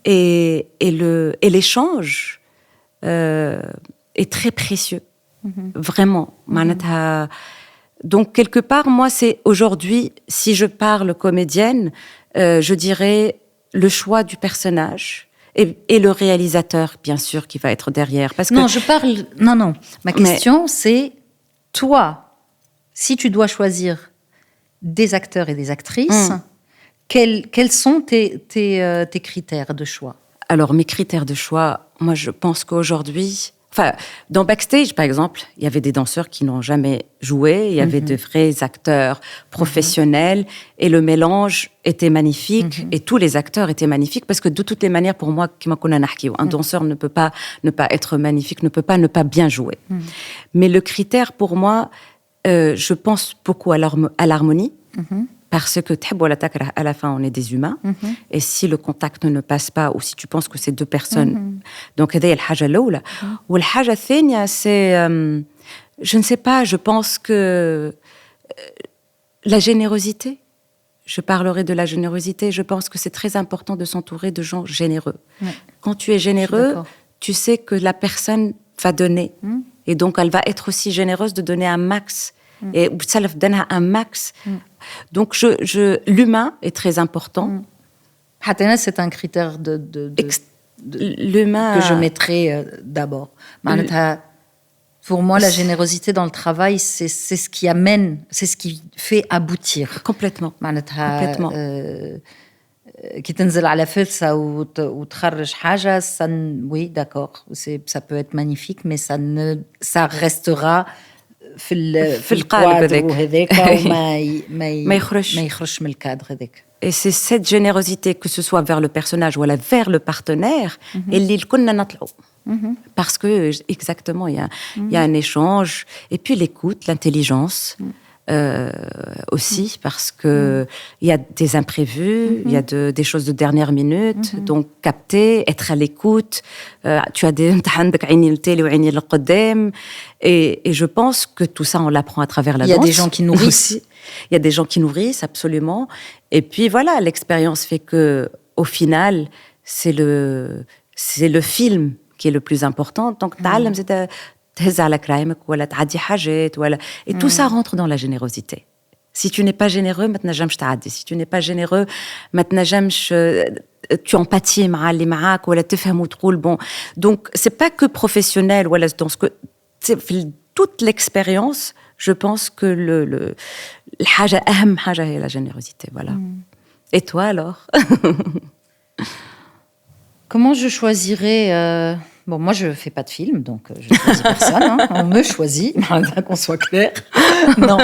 et l'échange est très précieux, vraiment. Donc quelque part, moi, c'est aujourd'hui, si je parle comédienne, je dirais le choix du personnage et le réalisateur, bien sûr, qui va être derrière. Parce que non. Ma question, c'est toi, si tu dois choisir des acteurs et des actrices, quels sont tes critères de choix? Alors, mes critères de choix, moi, je pense qu'aujourd'hui... Enfin, dans Backstage, par exemple, il y avait des danseurs qui n'ont jamais joué, il y avait de vrais acteurs professionnels, et le mélange était magnifique, et tous les acteurs étaient magnifiques, parce que de toutes les manières, pour moi, un danseur ne peut pas ne pas être magnifique, ne peut pas ne pas bien jouer. Mais le critère, pour moi, je pense beaucoup à l'harmonie, parce que à la fin, on est des humains, et si le contact ne passe pas, ou si tu penses que c'est deux personnes, donc هذه الحاجة الأولى. والحاجة الثانية, c'est, je ne sais pas, je pense que la générosité, je parlerai de la générosité, je pense que c'est très important de s'entourer de gens généreux. Quand tu es généreux, tu sais que la personne va donner, et donc elle va être aussi généreuse de donner un max, et ça leur donne un max. Donc l'humain est très important. C'est un critère l'humain que je mettrai d'abord. Pour moi, la générosité dans le travail, c'est ce qui amène, c'est ce qui fait aboutir. Complètement. كي تنزل على فلسة وتخرج حاجة, oui, d'accord, ça peut être magnifique, mais ça restera في القالب هذاك وما يخرجش من الكادر هذاك. Et c'est cette générosité, que ce soit vers le personnage ou vers le partenaire, اللي كنا نطلعوا. Parce que, exactement, il y a un échange, et puis l'écoute, l'intelligence, aussi, parce que il y a des imprévus, il y a des choses de dernière minute, donc capter, être à l'écoute, tu as عندك عيني للتالي وعيني للقدام, et je pense que tout ça on l'apprend à travers la danse. Il y a des gens qui nourrissent. Il y a des gens qui nourrissent, absolument, et puis voilà, l'expérience fait que au final c'est le film qui est le plus important. Donc تعلم زاد تهز على كرايمك ولا تعدي حاجات ولا, et tout ça rentre dans la générosité. Si tu n'es pas généreux, ما تنجمش تعدي. Si tu n'es pas généreux, ما تنجمش tu empathies مع اللي معاك ولا تفهم وتقول bon. Donc c'est pas que professionnel ولا dans ce que toute l'expérience, je pense que الحاجة أهم حاجة هي la générosité, voilà. Et toi alors? Comment je choisirais Bon, moi, je ne fais pas de film, donc je ne choisis personne. Hein. On me choisit, qu'on soit clair. Non.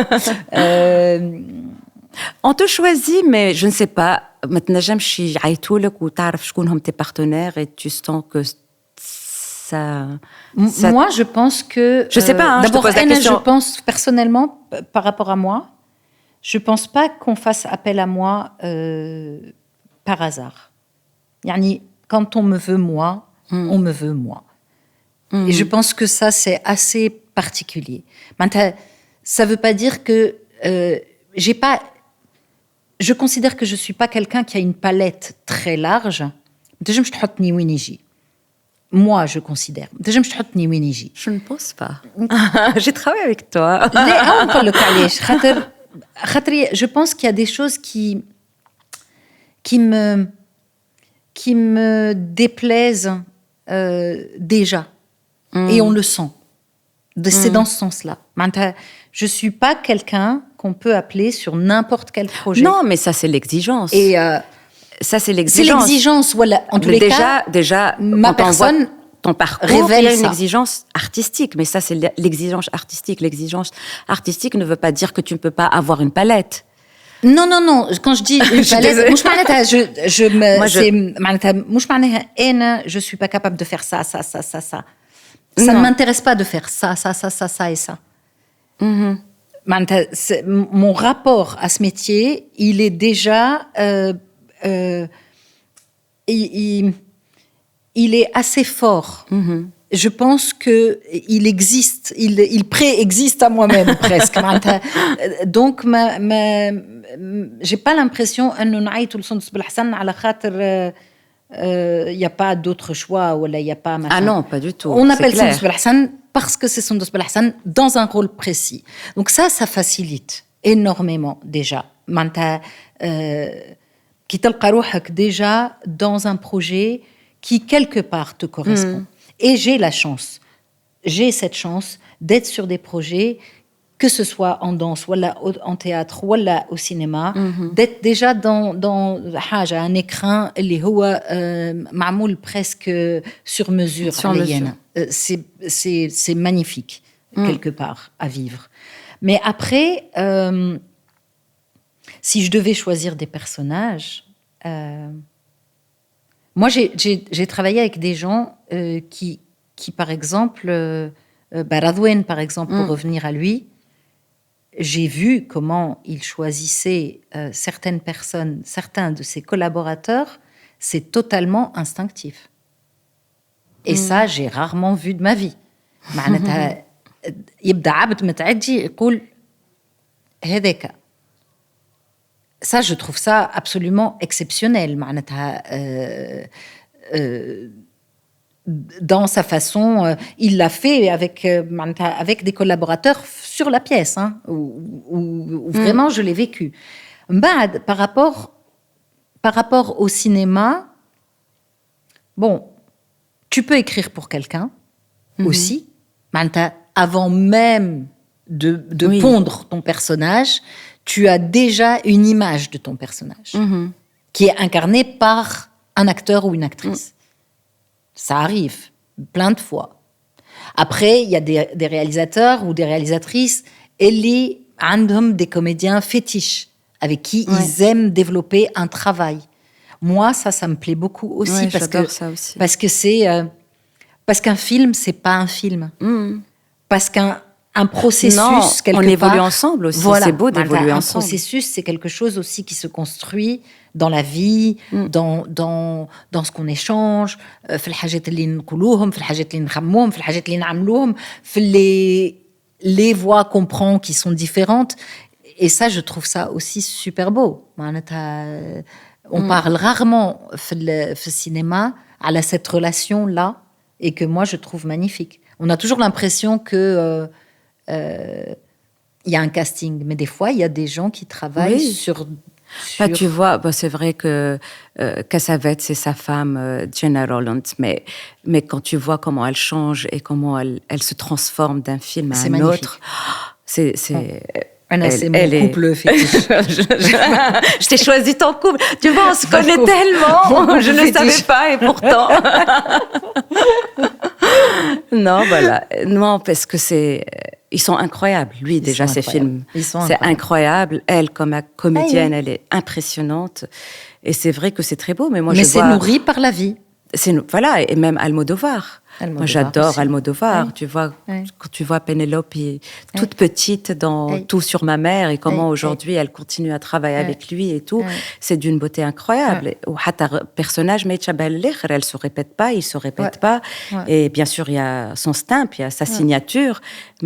On te choisit, mais je ne sais pas. ما تنجمش يعيطوا لك وتعرف شكون هم tes partenaires et tu sens que ça... Moi, je pense que... Je ne sais pas, d'abord, je te pose la question. Je pense personnellement, par rapport à moi, je ne pense pas qu'on fasse appel à moi par hasard. Yani, quand on me veut moi, on me veut moi. Et je pense que ça, c'est assez particulier. Ça ne veut pas dire que je considère que je ne suis pas quelqu'un qui a une palette très large. Moi, je considère. Je ne pense pas. J'ai travaillé avec toi. Je pense qu'il y a des choses qui me déplaisent déjà. Et on le sent. C'est dans ce sens-là. Je ne suis pas quelqu'un qu'on peut appeler sur n'importe quel projet. Non, mais ça, c'est l'exigence. Et ça, c'est l'exigence. C'est l'exigence. Voilà. En tous les cas, déjà, ma personne ton parcours, révèle il y a une ça. exigence artistique. Mais ça, c'est l'exigence artistique. L'exigence artistique ne veut pas dire que tu ne peux pas avoir une palette. Non. Quand je dis une palette, je suis pas capable de faire ça. Ça ne m'intéresse pas de faire ça et ça. Mon rapport à ce métier, il est déjà... il est assez fort. Je pense qu'il existe, il préexiste à moi-même presque. Donc, j'ai pas l'impression أنه نعيط لسندس بالحسن على خاطر il y a pas d'autre choix ou il y a pas machin. Ah non, pas du tout. On appelle Sundus Belhassan parce que c'est Sundus Belhassan dans un rôle précis. Donc ça facilite énormément déjà. Qui تلقى روحك déjà dans un projet qui quelque part te correspond. Et j'ai cette chance d'être sur des projets, que ce soit en danse, ou en théâtre, ou au cinéma, d'être déjà dans un écran اللي هو معمول presque sur mesure. C'est magnifique, quelque part, à vivre. Mais après, si je devais choisir des personnages... moi, j'ai travaillé avec des gens qui par exemple, Radouane, par exemple, pour revenir à lui, j'ai vu comment il choisissait certaines personnes, certains de ses collaborateurs, c'est totalement instinctif. Et ça, j'ai rarement vu de ma vie. يبدأ عبد متعدي يقول هذاك. Ça, je trouve ça absolument exceptionnel. Dans sa façon, il l'a fait avec des collaborateurs sur la pièce, où vraiment je l'ai vécu. Par rapport au cinéma, bon, tu peux écrire pour quelqu'un aussi, avant même de pondre ton personnage. Tu as déjà une image de ton personnage qui est incarnée par un acteur ou une actrice. Ça arrive plein de fois. Après, il y a des réalisateurs ou des réalisatrices, اللي عندهم des comédiens fétiches avec qui ils aiment développer un travail. Moi, ça me plaît beaucoup aussi, parce que c'est parce qu'un film, c'est pas un film. Parce qu'un processus, quelque part... on évolue ensemble aussi, voilà. C'est beau d'évoluer ensemble. Un processus, c'est quelque chose aussi qui se construit dans la vie, dans ce qu'on échange, في الحاجات اللي نقولوهم, في الحاجات اللي نخموهم, في الحاجات اللي نعملوهم, في les voix qu'on prend qui sont différentes. Et ça, je trouve ça aussi super beau. On parle rarement في cinéma à cette relation-là, et que moi, je trouve magnifique. On a toujours l'impression que... il y a un casting, mais des fois, il y a des gens qui travaillent sur... tu vois, c'est vrai que Cassavetes, c'est sa femme, Gena Rowland, mais quand tu vois comment elle change et comment elle se transforme d'un film à un autre, c'est c'est mon couple fétiche. Je t'ai choisi ton couple. Tu vois, on se connaît tellement. Je ne le savais pas, et pourtant... Non, voilà. Non, parce que ils sont incroyables. Lui, déjà, ses films, c'est incroyable. Elle, comme comédienne, elle est impressionnante. Et c'est vrai que c'est très beau. Mais moi, c'est nourri par la vie. Voilà, et même Almodovar. Moi, j'adore aussi. Almodovar. Tu vois, quand tu vois Pénélope, toute petite dans Tout sur ma mère, et comment aujourd'hui elle continue à travailler avec lui et tout, c'est d'une beauté incroyable. Ou un personnage, elle se répète pas, il se répète pas. Et bien sûr, il y a son stamp, il y a sa signature,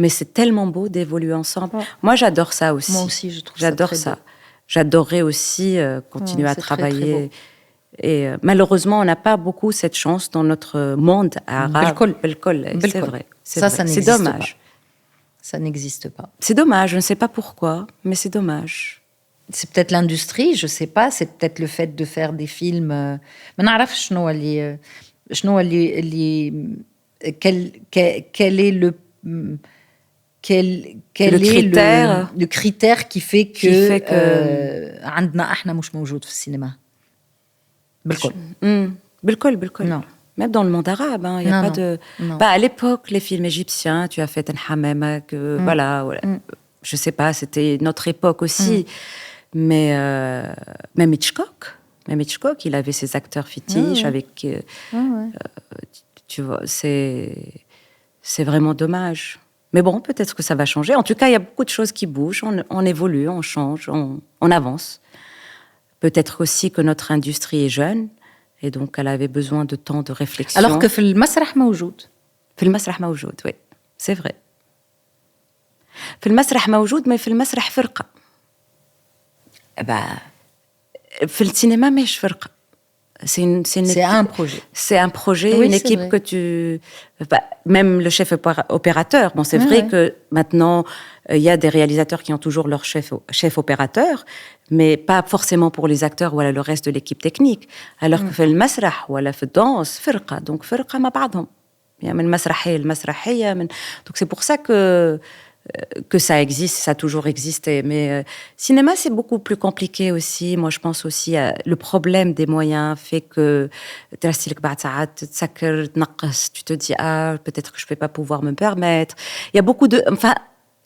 mais c'est tellement beau d'évoluer ensemble. Moi, j'adore ça aussi. Moi aussi, je trouve j'adore ça. J'adorerais aussi continuer à travailler. Très, très beau. Et malheureusement, on n'a pas beaucoup cette chance dans notre monde arabe. C'est vrai. C'est dommage. Ça n'existe pas. C'est dommage, je ne sais pas pourquoi, mais c'est dommage. C'est peut-être l'industrie, je ne sais pas. C'est peut-être le fait de faire des films. Mais quel est quel le critère, le critère qui fait que عندنا احنا مش موجود في السينما بالكل. بالكل. Non. Même dans le monde arabe, il n'y a pas de... Bah, à l'époque, les films égyptiens, tu as fait un Hammamak, voilà. Je sais pas, c'était notre époque aussi. Mais même Hitchcock, il avait ses acteurs fétiches avec... tu vois, c'est vraiment dommage. Mais bon, peut-être que ça va changer. En tout cas, il y a beaucoup de choses qui bougent. On évolue, on change, on avance. Peut-être aussi que notre industrie est jeune. Et donc, elle avait besoin de temps de réflexion. Alors que في المسرح موجود. في المسرح موجود, oui. C'est vrai. في المسرح موجود, mais في المسرح فرقة. في السينما مش فرقة. C'est un projet. C'est un projet, oui, une équipe vrai. que tu... même le chef opérateur. Bon, c'est vrai que maintenant, il y a des réalisateurs qui ont toujours leur chef opérateur, mais pas forcément pour les acteurs ou le reste de l'équipe technique. Alors que في المسرح ولا في الدانس فرقة. Donc, فرقة مع بعضهم. يعني من مسرحية لمسرحية. Donc, c'est pour ça que ça existe, ça a toujours existé. Mais cinéma, c'est beaucoup plus compliqué aussi. Moi, je pense aussi à le problème des moyens fait que tu te dis, peut-être que je ne vais pas pouvoir me permettre. Il y a beaucoup de... Enfin,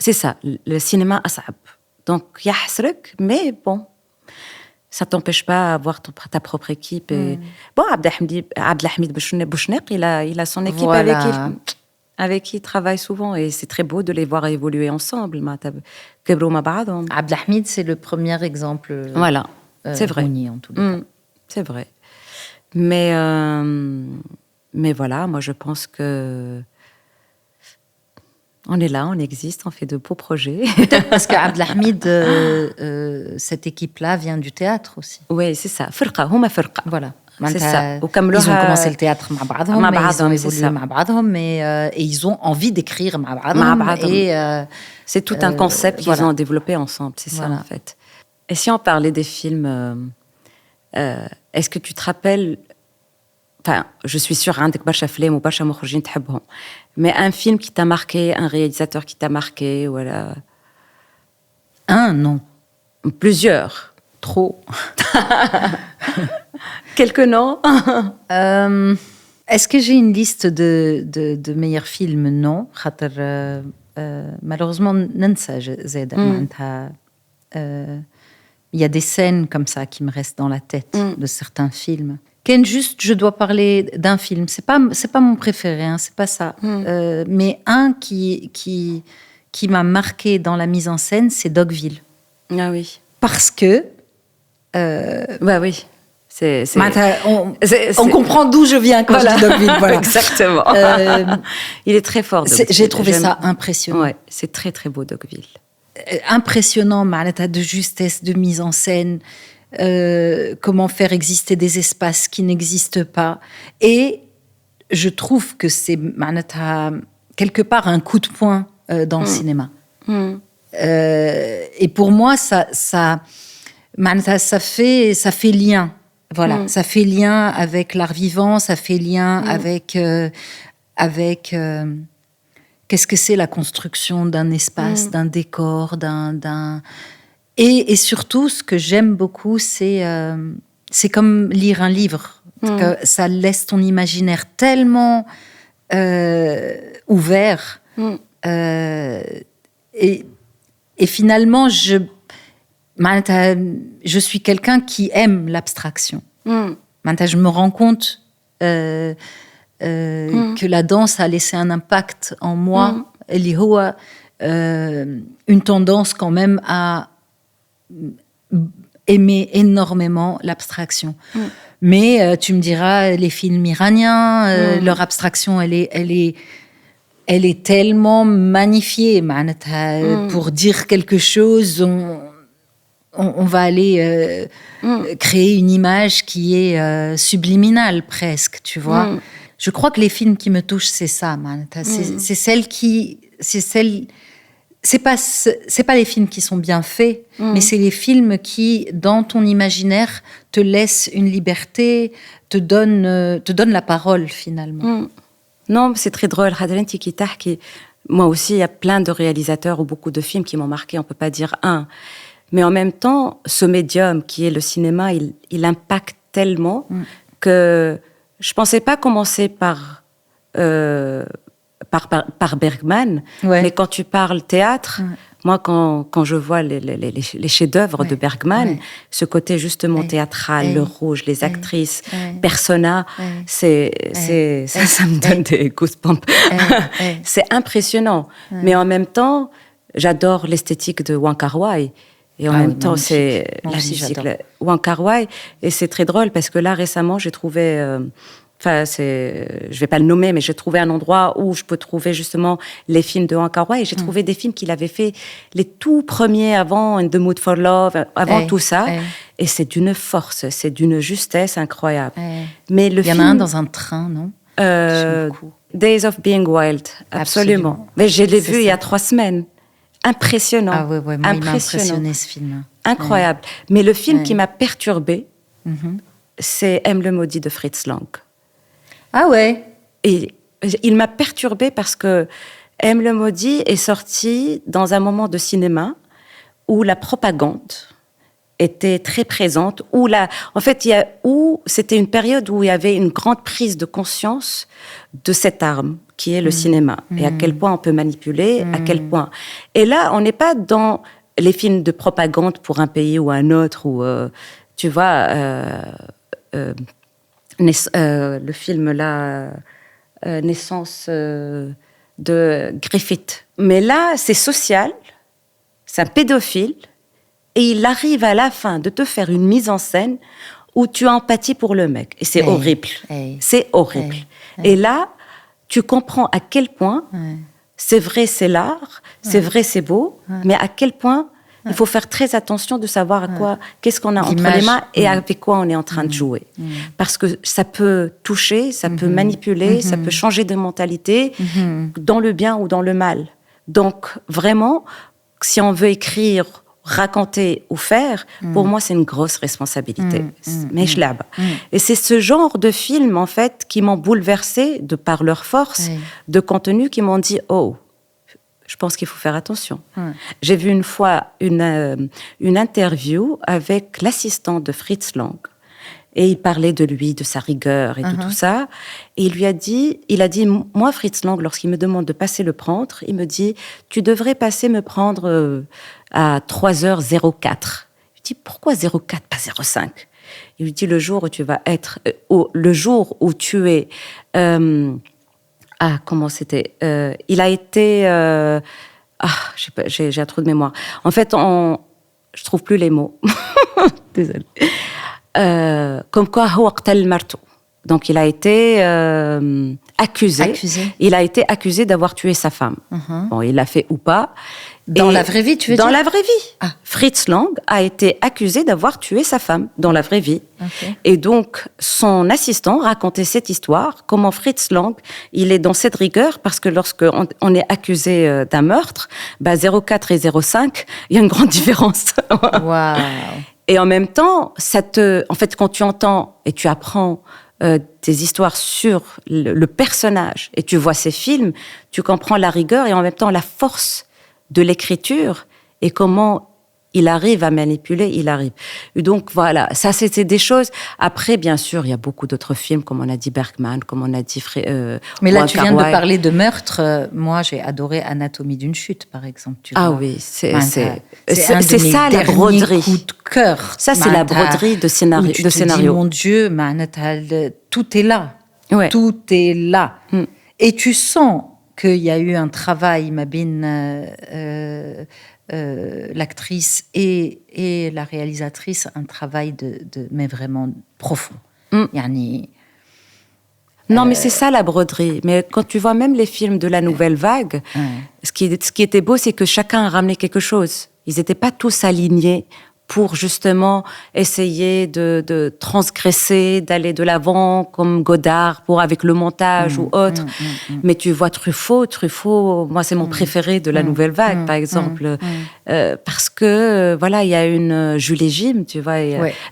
c'est ça, le cinéma, أصعب. Donc, il y a حسرك, mais bon, ça ne t'empêche pas d'avoir ta propre équipe. Et... Bon, Abdelhamid Bouchneq, il a son équipe voilà. avec qui il travaille souvent, et c'est très beau de les voir évoluer ensemble. Abdelhamid, c'est le premier exemple. Voilà, c'est vrai. En tout cas. C'est vrai. Mais voilà, moi je pense que on est là, on existe, on fait de beaux projets. Peut-être parce qu'Abdelhamid, cette équipe-là vient du théâtre aussi. Oui, c'est ça. فرقة, هما فرقة. Voilà. C'est ça. Ils ont commencé le théâtre مع بعضهم, mais ils ont évolué مع بعضهم, et ils ont envie d'écrire مع بعضهم. Et c'est tout un concept qu'ils ont développé ensemble, c'est ça en fait. Et si on parlait des films, est-ce que tu te rappelles, enfin, je suis sûre عندك برشا أفلام وبرشا مخرجين تحبهم, mais un film qui t'a marqué, un réalisateur qui t'a marqué, voilà. Un, non. Plusieurs. Trop. Quelques noms. Est-ce que j'ai une liste de meilleurs films? Non. Malheureusement, ننسى زاد معناتها. Il y a des scènes comme ça qui me restent dans la tête de certains films. Ken, juste, je dois parler d'un film. C'est pas mon préféré, hein, c'est pas ça. Mais un qui m'a marqué dans la mise en scène, c'est Dogville. Ah oui. Parce que bah oui. On comprend d'où je viens quand je dis Dogville. Voilà. Exactement. Il est très fort. J'ai trouvé ça impressionnant. Ouais, c'est très très beau Dogville. Impressionnant, de justesse, de mise en scène, comment faire exister des espaces qui n'existent pas. Et je trouve que c'est quelque part un coup de poing dans le cinéma. Et pour moi, ça fait lien. Voilà, ça fait lien avec l'art vivant, ça fait lien avec qu'est-ce que c'est la construction d'un espace, d'un décor, et surtout, ce que j'aime beaucoup, c'est comme lire un livre. Que ça laisse ton imaginaire tellement ouvert. Et finalement, je suis quelqu'un qui aime l'abstraction. Je me rends compte que la danse a laissé un impact en moi. اللي هو une tendance quand même à aimer énormément l'abstraction. Mais tu me diras, les films iraniens, leur abstraction, elle est tellement magnifiée. Pour dire quelque chose, on va aller créer une image qui est subliminale presque, tu vois. Je crois que les films qui me touchent, c'est ça, c'est celles qui... C'est pas les films qui sont bien faits, mais c'est les films qui, dans ton imaginaire, te laissent une liberté, te donnent la parole, finalement. Non, c'est très drôle. Moi aussi, il y a plein de réalisateurs ou beaucoup de films qui m'ont marqué, on peut pas dire un. Mais en même temps, ce médium qui est le cinéma, il impacte tellement que je pensais pas commencer par Bergman, mais quand tu parles théâtre, moi, quand je vois les chefs-d'œuvre de Bergman, ce côté justement théâtral, le rouge, les actrices, persona, ça me donne des goosebumps. C'est impressionnant. Mais en même temps, j'adore l'esthétique de Wong Kar-wai. Et en même temps, c'est la musique, Wong Kar-wai. Et c'est très drôle parce que là, récemment, j'ai trouvé... je vais pas le nommer, mais j'ai trouvé un endroit où je peux trouver justement les films de Wong Kar-wai. Et j'ai trouvé des films qu'il avait fait, les tout premiers avant In the Mood for Love, avant tout ça. Et c'est d'une force, c'est d'une justesse incroyable. Mais le Il y en a un dans un train, non? Days of Being Wild, absolument. Mais je l'ai vu il y a 3 semaines. Impressionnant. Ah ouais, moi, il m'a impressionné ce film. Incroyable. Mais le film qui m'a perturbée, c'est M. le maudit de Fritz Lang. Ah ouais. Et il m'a perturbée parce que M. le maudit est sorti dans un moment de cinéma où la propagande était très présente, où c'était une période où il y avait une grande prise de conscience de cette arme qui est le cinéma, et à quel point on peut manipuler, à quel point. Et là, on n'est pas dans les films de propagande pour un pays ou un autre, ou tu vois, le film là, Naissance de Griffith. Mais là, c'est social, c'est un pédophile. Et il arrive à la fin de te faire une mise en scène où tu as empathie pour le mec. Et c'est horrible. C'est horrible. Et là, tu comprends à quel point c'est vrai, c'est l'art, c'est vrai, c'est beau, mais à quel point il faut faire très attention de savoir qu'est-ce qu'on a entre les mains et avec quoi on est en train de jouer. Parce que ça peut toucher, ça peut manipuler, ça peut changer de mentalité dans le bien ou dans le mal. Donc, vraiment, si on veut écrire, raconter ou faire, pour moi, c'est une grosse responsabilité. Mais je l'aime. Et c'est ce genre de films, en fait, qui m'ont bouleversée de par leur force de contenu, qui m'ont dit, oh, je pense qu'il faut faire attention. J'ai vu une fois une interview avec l'assistant de Fritz Lang. Et il parlait de lui, de sa rigueur et de tout ça. Et il a dit, moi, Fritz Lang, lorsqu'il me demande de passer le prendre, il me dit, tu devrais passer me prendre à 3h04. Je dis, pourquoi 04, pas 05? Il lui dit, le jour où tu vas être, le jour où tu es, comment c'était? Il a été, j'ai un trou de mémoire. En fait, je trouve plus les mots. Désolée. Comme quoi, donc il a été accusé. Il a été accusé d'avoir tué sa femme. Bon, il l'a fait ou pas. Dans la vraie vie, tu veux dire? Dans la vraie vie. Fritz Lang a été accusé d'avoir tué sa femme dans la vraie vie. Et donc, son assistant racontait cette histoire, comment Fritz Lang, il est dans cette rigueur, parce que lorsqu'on est accusé d'un meurtre, 04 et 05, il y a une grande différence. Waouh. Et en même temps, en fait, quand tu entends et tu apprends des histoires sur le personnage et tu vois ces films, tu comprends la rigueur et en même temps la force de l'écriture et comment il arrive à manipuler, il arrive. Et donc voilà, ça c'était des choses. Après, bien sûr, il y a beaucoup d'autres films, comme on a dit Bergman, comme on a dit mais là, tu viens de parler de meurtre. Moi, j'ai adoré Anatomie d'une chute, par exemple. Tu vois. Oui, c'est ça la broderie. Coup de cœur. Ça, c'est la broderie de scénario. Tu te dis, mon Dieu, tout est là. Ouais. Tout est là. Et tu sens qu'il y a eu un travail, Mabine, l'actrice et la réalisatrice, un travail mais vraiment profond. Non, mais c'est ça la broderie. Mais quand tu vois même les films de la nouvelle vague, ce qui était beau, c'est que chacun a ramené quelque chose. Ils n'étaient pas tous alignés pour justement essayer de transgresser, d'aller de l'avant, comme Godard, avec le montage ou autre. Mais tu vois Truffaut, moi c'est mon préféré de la nouvelle vague, par exemple, parce que voilà, il y a une Julie Jim, tu vois.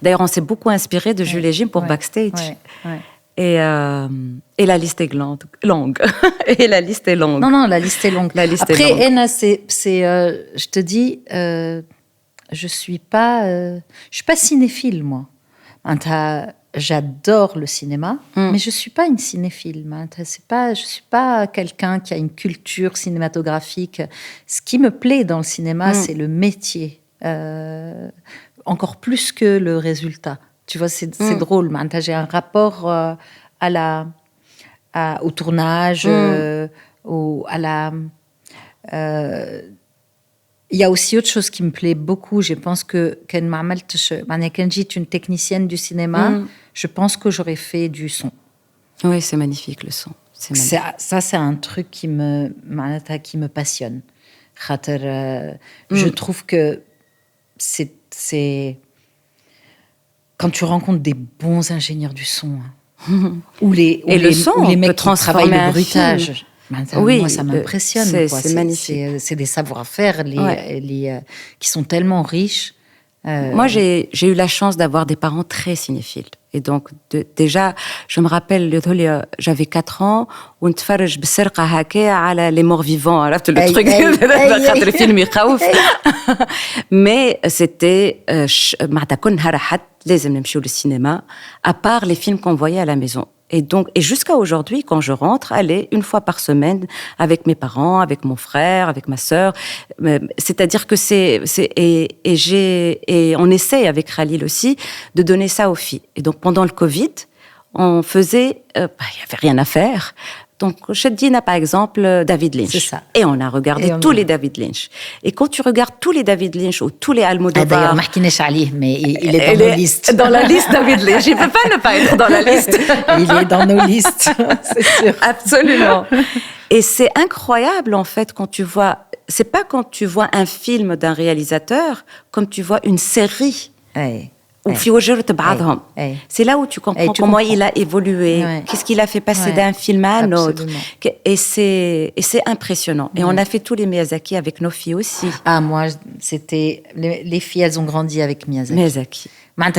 D'ailleurs, on s'est beaucoup inspiré de Julie Jim pour Backstage. Et la liste est longue. Et la liste est longue. Non, la liste est longue. La liste Après, est longue. Anna, je te dis, je suis pas cinéphile, moi. J'adore le cinéma, mais je suis pas une cinéphile. Je suis pas quelqu'un qui a une culture cinématographique. Ce qui me plaît dans le cinéma, c'est le métier, encore plus que le résultat. Tu vois, c'est drôle. J'ai un rapport au tournage, il y a aussi autre chose qui me plaît beaucoup. Je pense que quand j'étais une technicienne du cinéma, je pense que j'aurais fait du son. Oui, c'est magnifique le son. Ça, c'est un truc qui me passionne. Je trouve que c'est quand tu rencontres des bons ingénieurs du son, ou les mecs qui travaillent le bruitage. Oui, moi, ça m'impressionne. C'est magnifique. C'est des savoir-faire qui sont tellement riches. Moi, j'ai eu la chance d'avoir des parents très cinéphiles. Et donc, déjà, je me rappelle, j'avais 4 ans, on تفرج بالسرقة هكا على les morts vivants, عرفت le truc, خاطر الفيلم يخوف. Mais c'était, معناتها كل نهار حد لازم نمشيو للسينما, à part les films qu'on voyait à la maison. Et jusqu'à aujourd'hui, quand je rentre, aller une fois par semaine avec mes parents, avec mon frère, avec ma sœur. C'est-à-dire que et on essaie avec Khalil aussi de donner ça aux filles. Et donc, pendant le Covid, on faisait, il y avait rien à faire. Donc, Shaddina, par exemple, David Lynch. C'est ça. Et on a regardé tous les David Lynch. Et quand tu regardes tous les David Lynch ou tous les Almodovar... D'ailleurs, Marquinèche Ali, mais il est dans nos listes. Dans la liste David Lynch. Il ne peut pas ne pas être dans la liste. Il est dans nos listes, c'est sûr. Absolument. Et c'est incroyable, en fait, quand tu vois... C'est pas quand tu vois un film d'un réalisateur, comme tu vois une série. Ouais. C'est là où tu comprends comment il a évolué, qu'est-ce qu'il a fait passer d'un film à un autre. Et c'est impressionnant. Et on a fait tous les Miyazaki avec nos filles aussi. Ah, moi, c'était... Les filles, elles ont grandi avec Miyazaki.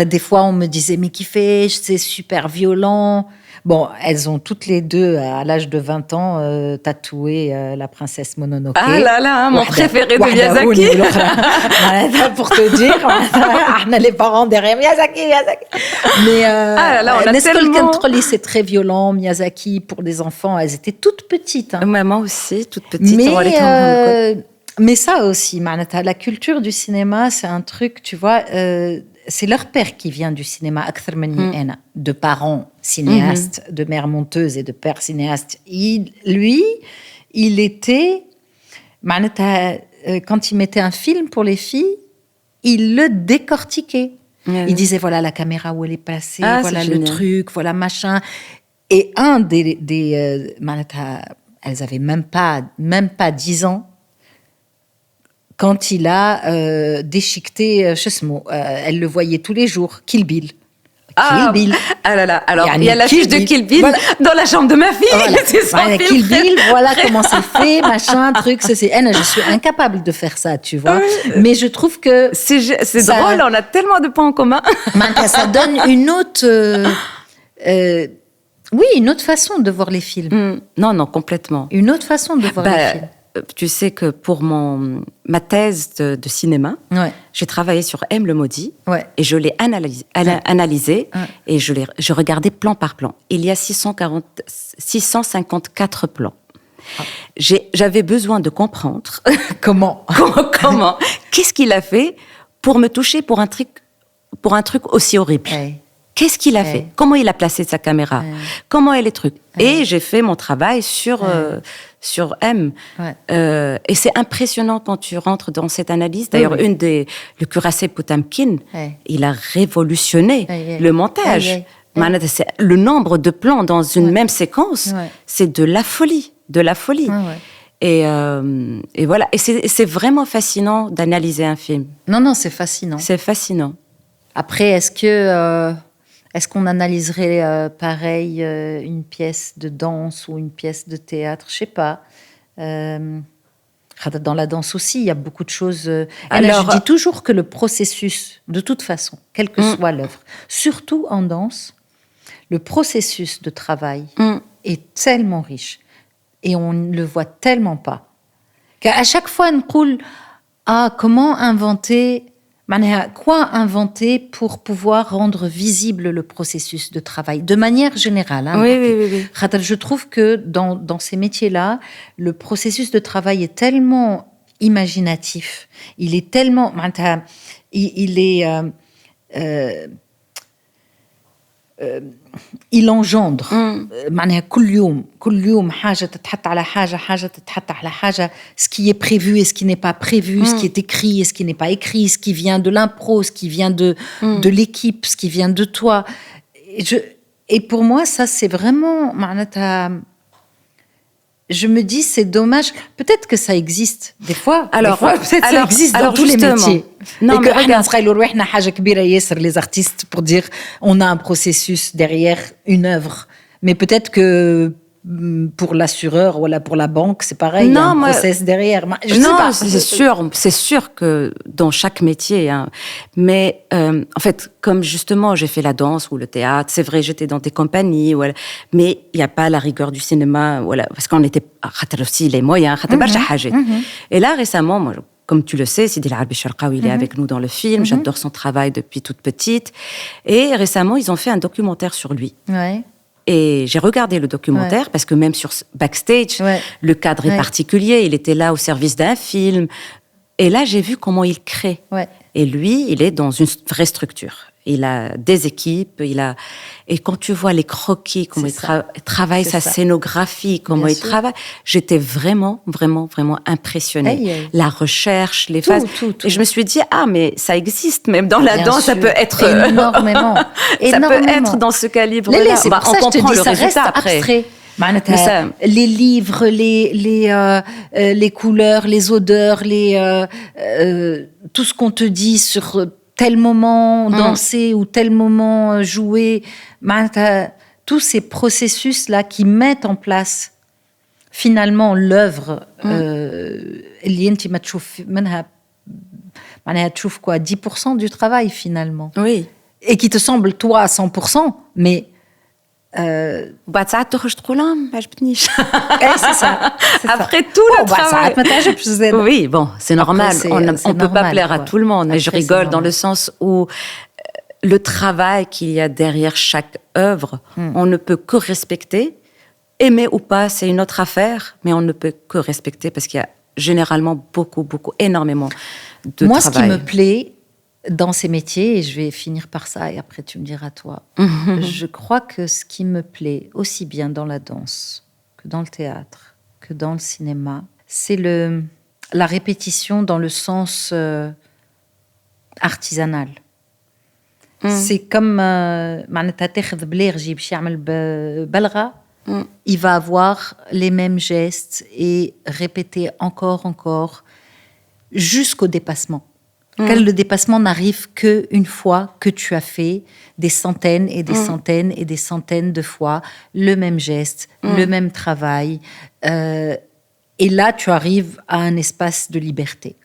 Des fois, on me disait, mais qui fait, c'est super violent. Bon, elles ont toutes les deux, à l'âge de 20 ans, tatoué la princesse Mononoke. Ah là là, mon préféré de Miyazaki. Pour te dire, on a les parents derrière Miyazaki. Mais ah là là, on a tellement... c'est très violent, Miyazaki, pour les enfants. Elles étaient toutes petites. Hein. Moi aussi, toute petite. Mais ça aussi, la culture du cinéma, c'est un truc, tu vois... c'est leur père qui vient du cinéma, de parents cinéastes, de mères monteuses et de pères cinéastes. Il était, quand il mettait un film pour les filles, il le décortiquait. Il disait, voilà la caméra où elle est placée, voilà le truc, voilà machin. Et elles avaient même pas 10 ans. Quand il a déchiqueté, elle le voyait tous les jours, Kill Bill. Kill Bill. Ah là là, alors il y a l'affiche de Kill Bill dans la chambre de ma fille. Voilà. Kill Bill, voilà comment c'est fait, machin, truc, ceci. Je suis incapable de faire ça, tu vois. Mais je trouve que... C'est drôle, on a tellement de points en commun. Ça donne une autre... une autre façon de voir les films. Non, complètement. Une autre façon de voir les films. Tu sais que pour ma thèse de cinéma, j'ai travaillé sur M. le Maudit et je l'ai analysé et je regardais plan par plan. Il y a 654 plans. J'avais besoin de comprendre comment qu'est-ce qu'il a fait pour me toucher pour un truc aussi horrible. Qu'est-ce qu'il a fait? Comment il a placé sa caméra? Comment est les trucs? Et j'ai fait mon travail sur M. Et c'est impressionnant quand tu rentres dans cette analyse. D'ailleurs, le cuirassé Potemkin, il a révolutionné le montage. Le nombre de plans dans une même séquence, c'est de la folie. Et voilà. Et c'est vraiment fascinant d'analyser un film. Non, c'est fascinant. C'est fascinant. Après, est-ce qu'on analyserait pareil une pièce de danse ou une pièce de théâtre? Je sais pas. Dans la danse aussi, il y a beaucoup de choses. Alors, je dis toujours que le processus, de toute façon, quelle que soit l'œuvre, surtout en danse, le processus de travail est tellement riche et on ne le voit tellement pas qu'à chaque fois on dit comment inventer, quoi inventer pour pouvoir rendre visible le processus de travail de manière générale. Oui. Je trouve que dans ces métiers-là, le processus de travail est tellement imaginatif, il est tellement, il engendre معناها كل يوم حاجة تتحط على حاجة تتحط على حاجة, ce qui est prévu et ce qui n'est pas prévu, ce qui est écrit et ce qui n'est pas écrit, ce qui vient de l'impro, ce qui vient de l'équipe, ce qui vient de toi. Et pour moi, ça c'est vraiment معناتها, je me dis, c'est dommage. Peut-être que ça existe des fois. Peut-être ça existe dans tous les métiers. Non, mais regarde, les artistes, pour dire, on a un processus derrière une œuvre. Mais peut-être que pour l'assureur ou pour la banque, c'est pareil. Non, il y a un process derrière. Je sais pas. C'est sûr que dans chaque métier, hein, mais en fait, comme justement j'ai fait la danse ou le théâtre, c'est vrai, j'étais dans des compagnies, voilà, mais il n'y a pas la rigueur du cinéma, voilà, parce qu'on était aussi les moyens. Et là récemment, moi, comme tu le sais, Sidi El Arbi Cherkaoui, il est avec nous dans le film. J'adore son travail depuis toute petite. Et récemment, ils ont fait un documentaire sur lui. Ouais. Et j'ai regardé le documentaire parce que même sur backstage, le cadre est particulier. Il était là au service d'un film. Et là, j'ai vu comment il crée. Ouais. Et lui, il est dans une vraie structure. Il a des équipes, et quand tu vois les croquis, comment il travaille sa scénographie, comment il travaille, j'étais vraiment impressionnée. La recherche, les phases. Tout. Et je me suis dit, mais ça existe, même dans la danse, ça peut être... Énormément. Ça peut être dans ce calibre-là. On comprend le résultat après. Les livres, les couleurs, les odeurs, tout ce qu'on te dit sur tel moment danser ou tel moment jouer, tous ces processus-là qui mettent en place finalement l'œuvre, اللي انت ما تشوف منها معناها تشوف quoi 10% du travail finalement. Oui. Et qui te semble toi à 100%, mais بعد ساعات تخرج تقول ما عجبتنيش. C'est ça. Après tout le travail. Oui, bon, c'est normal. On peut pas plaire à tout le monde, mais je rigole dans le sens où le travail qu'il y a derrière chaque œuvre, on ne peut que respecter. Aimer ou pas, c'est une autre affaire, mais on ne peut que respecter parce qu'il y a généralement énormément de travail. Moi, ce qui me plaît dans ces métiers, et je vais finir par ça, et après tu me diras toi, je crois que ce qui me plaît aussi bien dans la danse, que dans le théâtre, que dans le cinéma, c'est la répétition dans le sens artisanal. C'est comme il va avoir les mêmes gestes et répéter encore jusqu'au dépassement. Le dépassement n'arrive qu'une fois que tu as fait des centaines et des centaines et des centaines de fois le même geste, le même travail. Et là, tu arrives à un espace de liberté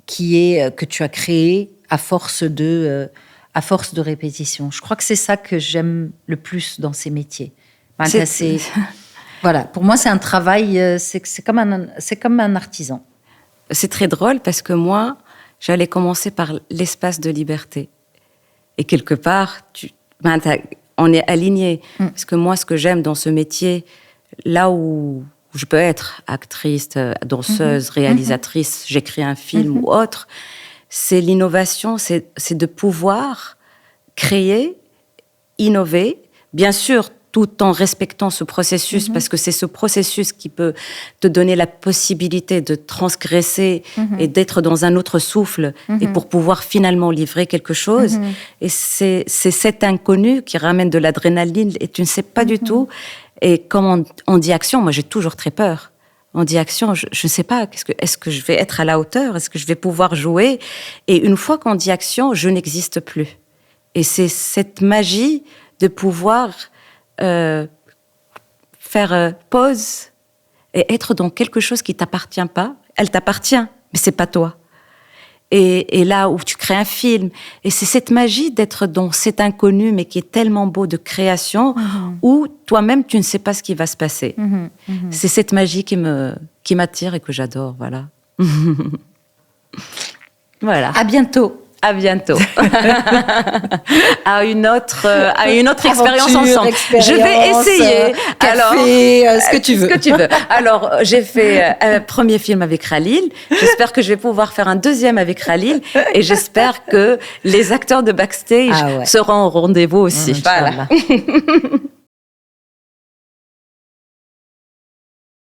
que tu as créé à force de répétition. Je crois que c'est ça que j'aime le plus dans ces métiers. Voilà, pour moi, c'est un travail, c'est comme un artisan. C'est très drôle parce que moi, j'allais commencer par l'espace de liberté. Et quelque part, on est alignés. Parce que moi, ce que j'aime dans ce métier, là où je peux être actrice, danseuse, réalisatrice, j'écris un film ou autre, c'est l'innovation, c'est de pouvoir créer, innover, bien sûr, tout en respectant ce processus, parce que c'est ce processus qui peut te donner la possibilité de transgresser et d'être dans un autre souffle, et pour pouvoir finalement livrer quelque chose. Et c'est cet inconnu qui ramène de l'adrénaline, et tu ne sais pas du tout. Et comme on dit action, moi j'ai toujours très peur. On dit action, je ne sais pas, est-ce que je vais être à la hauteur? Est-ce que je vais pouvoir jouer? Et une fois qu'on dit action, je n'existe plus. Et c'est cette magie de pouvoir faire pause et être dans quelque chose qui t'appartient pas. Elle t'appartient, mais c'est pas toi. Et là où tu crées un film. Et c'est cette magie d'être dans cet inconnu, mais qui est tellement beau de création, où toi-même, tu ne sais pas ce qui va se passer. C'est cette magie qui m'attire et que j'adore, voilà. Voilà. À bientôt. À bientôt. à une autre expérience ensemble. Je vais essayer. Café, ce que tu veux. Ce que tu veux. Alors, j'ai fait un premier film avec Khalil. J'espère que je vais pouvoir faire un deuxième avec Khalil. Et j'espère que les acteurs de Backstage seront au rendez-vous aussi. Voilà.